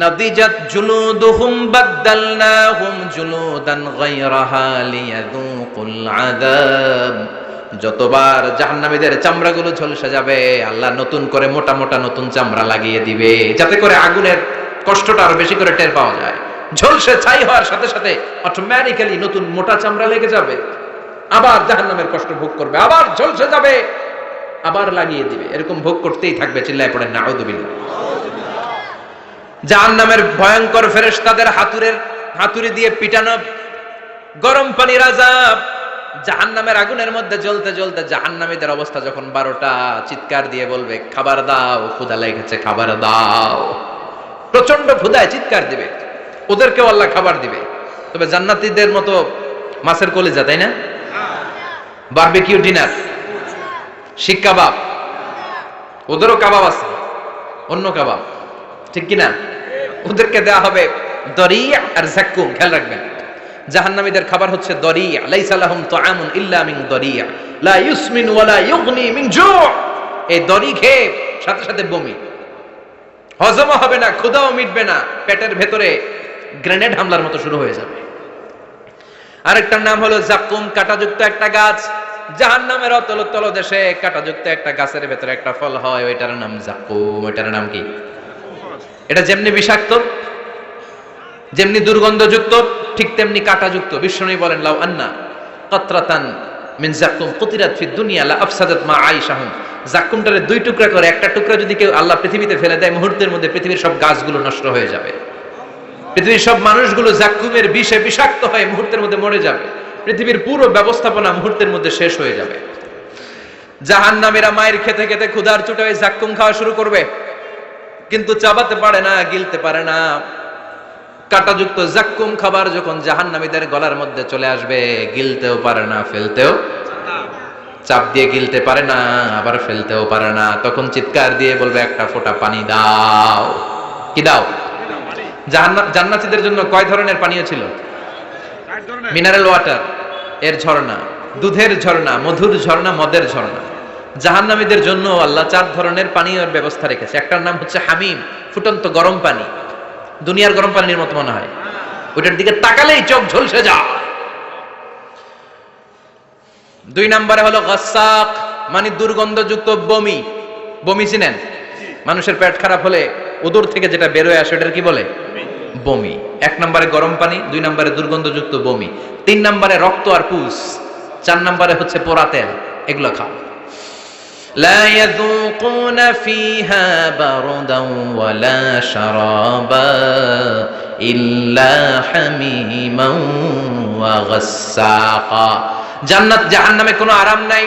নাদিজাত জুলুদুহুম বাদদালনাহুম জুলুদান গায়রাহা লিয়াযুকুল আযাব। যতবার জাহান্নামীদের চামড়াগুলো ঝলসে যাবে, আল্লাহ নতুন করে মোটা মোটা নতুন চামড়া লাগিয়ে দিবে, যাতে করে আগুনের কষ্টটা আরো বেশি করে টের পাওয়া যায়। ঝলসে ছাই হওয়ার সাথে সাথে অটোমেটিক্যালি নতুন মোটা চামড়া লেগে যাবে, আবার জাহান্নামের কষ্ট ভোগ করবে, আবার ঝলসে যাবে, আবার লাগিয়ে দিবে, এরকম ভোগ করতেই থাকবে। চিল্লায় পড়েন নাউযুবিল্লাহ। জাহান্নামের ভয়ঙ্কর ফেরেশতাদের হাতুড়ি দিয়ে পিটানো গরম পানির আযাব, জাহান্নামের আগুনের মধ্যে জ্বলতে জ্বলতে জাহান্নামীদের অবস্থা যখন 12টা, চিৎকার দিয়ে বলবে খাবার দাও, ক্ষুধা লেগেছে, খাবার দাও। প্রচন্ড ক্ষুধায় চিৎকার দিবে, ওদেরকেও আল্লাহ খাবার দিবে। তবে জান্নাতীদের মতো মাছের কলিজা, তাই না? বারবিকিউ ডিনার, শিক কাবাব, ওদেরও কাবাব আছে, অন্য কাবাব, ঠিক কিনা? ওদেরকে দেয়া হবে দরিয়া আর যাক্কুম। খেয়াল রাখবেন, জাহান্নামীদের খাবার হচ্ছে দরিয়া। লাইসা লাহুম তুআমুন ইল্লা মিন দরিয়া লা ইউসমিন ওয়া লা ইউগনি মিন জু'। এই দরি খেয়ে সাথে সাথে বমি, হজম হবে না, ক্ষুধাও মিটবে না, পেটের ভেতরে গ্রেনেড হামলার মতো শুরু হয়ে যাবে। আরেকটার নাম হলো যাক্কুম, কাঁটাযুক্ত একটা গাছ। জাহান্নামের অতল তলদেশে কাঁটাযুক্ত একটা গাছের ভেতরে একটা ফল হয়, ওইটার নাম যাক্কুম। ওইটার নাম কি? এটা যেমনি বিষাক্ত, যেমনি দুর্গন্ধযুক্ত, ঠিক তেমনি কাঁটাযুক্ত। বিষ্ণু বলেন লাউ আন্না কাতরাতান মিন যাক্কুম কুতিরাত ফিদ দুনিয়া লা আফসাদাত মা আইশাহুম। যাক্কুমটারে দুই টুকরা করে একটা টুকরা যদি কেউ আল্লাহ পৃথিবীতে ফেলে দেয়, মুহূর্তের মধ্যে পৃথিবীর সব গাছগুলো নষ্ট হয়ে যাবে, পৃথিবীর সব মানুষগুলো যাক্কুমের বিষে বিষাক্ত হয়ে মুহূর্তের মধ্যে মরে যাবে, পৃথিবীর পুরো ব্যবস্থাপনা মুহূর্তের মধ্যে শেষ হয়ে যাবে। জাহান্নামীরা মায়ের খেতে খেতে ক্ষুধার চোটে ওই যাক্কুম খাওয়া শুরু করবে, কিন্তু চাবাতে পারে না, গিলতে পারে না। কাঁটাযুক্ত যাক্কুম খাবার যখন জাহান্নামীদের গলার মধ্যে চলে আসবে, গিলতেও পারে না, ফেলতেও, চাপ দিয়ে গিলতে পারে না, আবার ফেলতেও পারে না। তখন চিৎকার দিয়ে বলবে একটা ফোঁটা পানি দাও। কি দাও? জান্নাতীদের জন্য কয় ধরনের পানীয় ছিল? মিনারেল ওয়াটার, এর ঝর্ণা, দুধের ঝর্ণা, মধুর ঝর্ণা, মদের ঝর্ণা। জাহান্নামীদের জন্য আল্লাহ 4 ধরনের পানীয়ের ব্যবস্থা রেখেছে। একটার নাম হচ্ছে হামিম, ফুটন্ত গরম পানি, দুনিয়ার গরম পানির মতো মনে হয়, ওইটার দিকে তাকালেই চোখ ঝলসে যায়। 2 নম্বরে হলো গাসাক, মানে দুর্গন্ধযুক্ত বমি। বমি চিনেন? মানুষের পেট খারাপ হলে উদর থেকে যেটা বের হয়ে আসে এটার কি বলে? বমি। 1 নম্বরে গরম পানি, 2 নম্বরে দুর্গন্ধযুক্ত বমি, 3 নম্বরে রক্ত আর পুষ, 4 নম্বরে হচ্ছে পোড়া তেল। এগুলো খাও। لا يذوقون فيها بردا ولا شرابا إلا حميما وغساقا। জান্নাত জাহান্নামে কোনো আরাম নাই,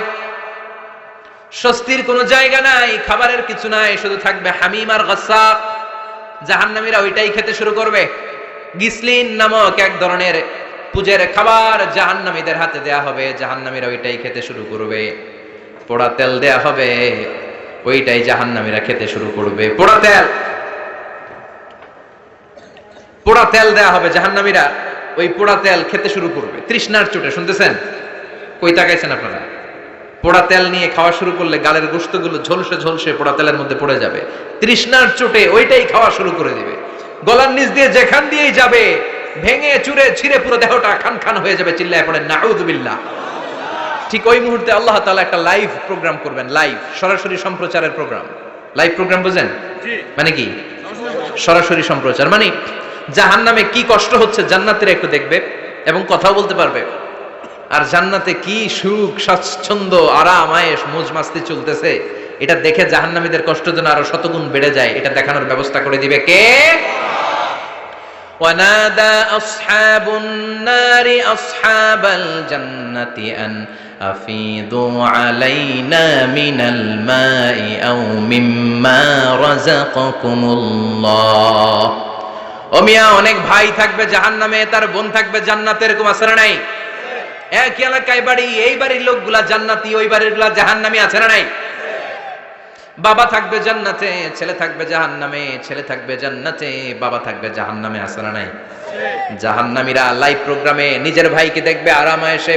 স্বস্তির কোনো জায়গা নাই, খাবারের কিছু নাই, শুধু থাকবে হামিম আর গাসাক। জাহান্নামীরা ওইটাই খেতে শুরু করবে। গিসলিন নামক এক ধরনের পূজের খাবার জাহান্নামীদের হাতে দেয়া হবে, জাহান্নামীরা ওইটাই খেতে শুরু করবে। পোড়া তেল দেয়া হবে, ওইটাই জাহান্নামীরা খেতে শুরু করবে। পোড়া তেল দেয়া হবে, জাহান্নামীরা ওই পোড়া তেল খেতে শুরু করবে তৃষ্ণার চোটে। শুনতেছেন? কই তাকাইছেন আপনারা? পোড়া তেল নিয়ে খাওয়া শুরু করলে গালের গোশতগুলো ঝলসে ঝলসে পোড়া তেলের মধ্যে পড়ে যাবে, তৃষ্ণার চোটে ওইটাই খাওয়া শুরু করে দিবে। গলার নিচ দিয়ে যেখান দিয়েই যাবে ভেঙে চুরে ছিঁড়ে পুরো দেহটা খান খান হয়ে যাবে। চিল্লায় পড়েন নাউযুবিল্লাহ। ঠিক ওই মুহূর্তে আল্লাহ তাআলা একটা লাইভ প্রোগ্রাম করবেন, লাইভ, সরাসরি সম্প্রচারের প্রোগ্রাম। লাইভ প্রোগ্রাম বুঝেন? মানে কি? সরাসরি সম্প্রচার। মানে জাহান্নামে কি কষ্ট হচ্ছে জান্নাতীরা একটু দেখবে এবং কথাও বলতে পারবে, আর জান্নাতে কি সুখ স্বাচ্ছন্দ্য আরাম আয়েশ মौज মাস্তি চলতেছে, এটা দেখে জাহান্নামীদের কষ্ট যেন আরো শতগুণ বেড়ে যায়, এটা দেখানোর ব্যবস্থা করে দিবে কে? وَنَادَى أَصْحَابُ النَّارِ أَصْحَابَ الْجَنَّةِ أَنْ আফিদু আলাইনা মিনাল মাই আও মিম্মা রাযাকাকুমুল্লাহ। ও মিয়া, অনেক ভাই থাকবে জাহান্নামে, তার বোন থাকবে জান্নাতে, এরকম আছে না নাই? এক এলাকায় বাড়ি, এই বাড়ির লোকগুলা জান্নাতি, ওই বাড়ির গুলা জাহান্নামী, আছে না নাই? বাবা থাকবে জান্নাতে, ছেলে থাকবে জাহান্নামে, ছেলে থাকবে জান্নাতে, বাবা থাকবে জাহান্নামে, আছে না নাই? জাহান্নামীরা লাইভ প্রোগ্রামে নিজের ভাইকে দেখবে আরামায়েশে,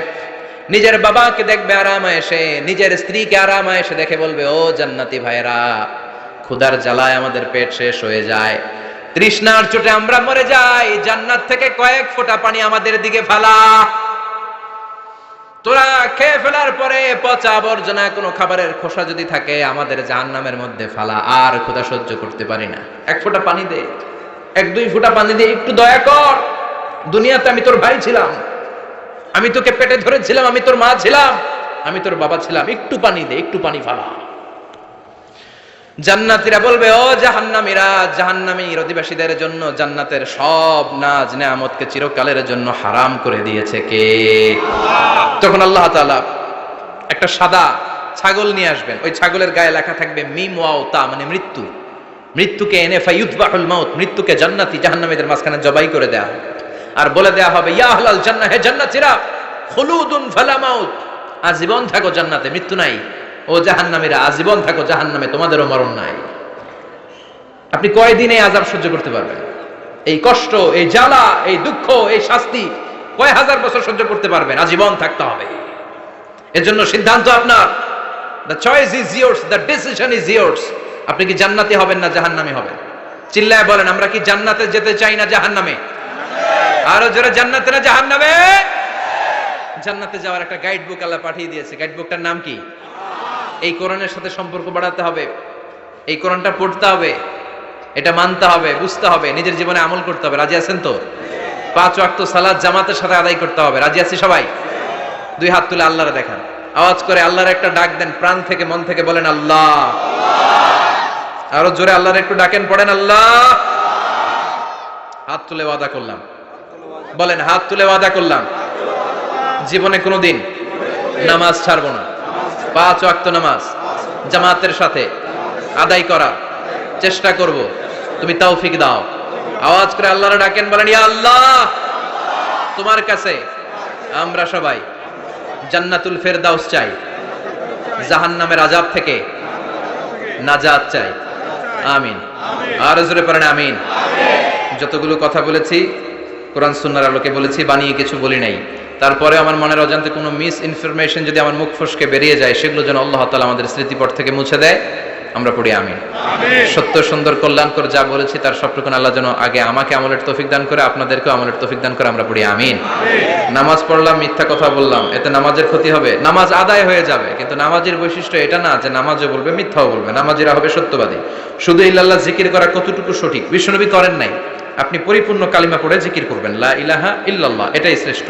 নিজের বাবাকে দেখবে আরামায়েশে, নিজের স্ত্রীকে আরামায়েশে দেখে বলবে, ও জান্নাতি ভাইরা, ক্ষুধার জ্বালায় আমাদের পেট শেষ হয়ে যায়, তৃষ্ণার চোটে আমরা মরে যাই, জান্নাত থেকে কয়েক ফোঁটা পানি আমাদের দিকে ফালা। তোরা খেয়ে ফেলার পরে পচা আবর্জনা কোনো খাবারের খোসা যদি থাকে আমাদের জাহান্নামের মধ্যে ফালা, আর ক্ষুধা সহ্য করতে পারি না, এক ফোঁটা পানি দে, এক দুই ফোঁটা পানি দে, একটু দয়া কর। দুনিয়াতে আমি তোর ভাই ছিলাম, আমি তোকে পেটে ধরেছিলাম, আমি তোর মা ছিলাম, আমি তোর বাবা ছিলাম, একটু পানি দে, একটু পানি ফালা। জান্নাতীরা বলবে, ও জাহান্নামীরা, জাহান্নামীর অধিবাসীদের জন্য জান্নাতের সব নাজ নেয়ামতকে চিরকালের জন্য হারাম করে দিয়েছে কে? তখন আল্লাহ তাআলা একটা সাদা ছাগল নিয়ে আসবেন, ওই ছাগলের গায়ে লেখা থাকবে মিম ওয়াও তা, মানে মৃত্যু। মৃত্যুকে এনে ফায়ুযবাহুল মাউত, মৃত্যুকে জান্নাতি জাহান্নামীদের মাঝখানে জবাই করে দেয়া হবে, আর বলে দেয়া হবে, ইয়া আহলাল জান্নাহ, হে জান্নাতীরা, খুলুদুন ফালা মাউত, আজীবন থাকো জান্নাতে, মৃত্যু নাই। ও জাহান্নামীরা, আজীবন থাকো জাহান্নামে, তোমাদেরও মরণ নাই। আপনি কয়দিন এই আযাব সহ্য করতে পারবেন? এই কষ্ট, এই জ্বালা, এই দুঃখ, এই শাস্তি কয় হাজার বছর সহ্য করতে পারবেন? আজীবন থাকতে হবে। এজন্য সিদ্ধান্ত আপনার, the choice is years, the decision is years. আপনি কি জান্নাতি হবেন না জাহান্নামী হবেন? চিল্লায় বলেন, আমরা কি জান্নাতে যেতে চাই না জাহান্নামে? আরো জোরে, জান্নাতে না জাহান্নামে? জান্নাতে যাওয়ার একটা গাইড বুক আল্লাহ পাঠিয়ে দিয়েছে। গাইড বুকটার নাম কি? এই কোরআনের সাথে সম্পর্ক বাড়াতে হবে, এই কোরআনটা পড়তে হবে, এটা মানতে হবে, বুঝতে হবে, নিজের জীবনে আমল করতে হবে। রাজি আছেন তো? 5 ওয়াক্ত সালাত জামাতের সাথে আদায় করতে হবে। রাজি আছি সবাই? 2 হাত তুলে আল্লাহরে দেখান, আওয়াজ করে আল্লাহর একটা ডাক দেন, প্রাণ থেকে মন থেকে বলেন আল্লাহ। আরো জোরে আল্লাহর একটু ডাকেন, পড়েন আল্লাহ। হাত তুলে ওয়াদা করলাম, বলেন হাত তুলে ওয়াদা করলাম, জীবনে কোনোদিন নামাজ ছাড়বো না। 5 ওয়াক্ত নামাজ জামাতের সাথে আদায় করার চেষ্টা করব, তুমি তৌফিক দাও। আওয়াজ করে আল্লাহরে ডাকেন, বলেন ইয়া আল্লাহ, তোমার কাছে আমরা সবাই জান্নাতুল ফেরদাউস চাই, জাহান্নামের আযাব থেকে নাজাত চাই। আমিন। আর জোরে পড়েন আমিন। যতগুলো কথা বলেছি কোরআন সুন্নাহর আলোকে বলেছি, বানিয়ে কিছু বলি নাই। তারপরে আমার মনের অজান্তে কোনো মিস ইনফরমেশন যদি আমার মুখ ফসকে বেরিয়ে যায়, সেগুলো যেন আল্লাহ তাআলা আমাদের স্মৃতিপট থেকে মুছে দেয়। আমরা পড়ি আমিন। সত্য সুন্দর কল্যাণকর যা বলেছি তার সবটুকুন আল্লাহ যেন আগে আমাকে আমলের তৌফিক দান করে, আপনাদেরকেও আমলের তৌফিক দান করে। আমরা পড়ি আমিন। নামাজ পড়লাম, মিথ্যা কথা বললাম, এতে নামাজের ক্ষতি হবে? নামাজ আদায় হয়ে যাবে, কিন্তু নামাজের বৈশিষ্ট্য এটা না যে নামাজও বলবে মিথ্যাও বলবে। নামাজিরা হবে সত্যবাদী। শুধু ইল্লাল্লাহ জিকির করা কতটুকু সঠিক বিশ্বনবী করেন নাই। আপনি পরিপূর্ণ কালিমা পড়ে জিকির করবেন, লা ইলাহা ইল্লাল্লাহ, এটাই শ্রেষ্ঠ।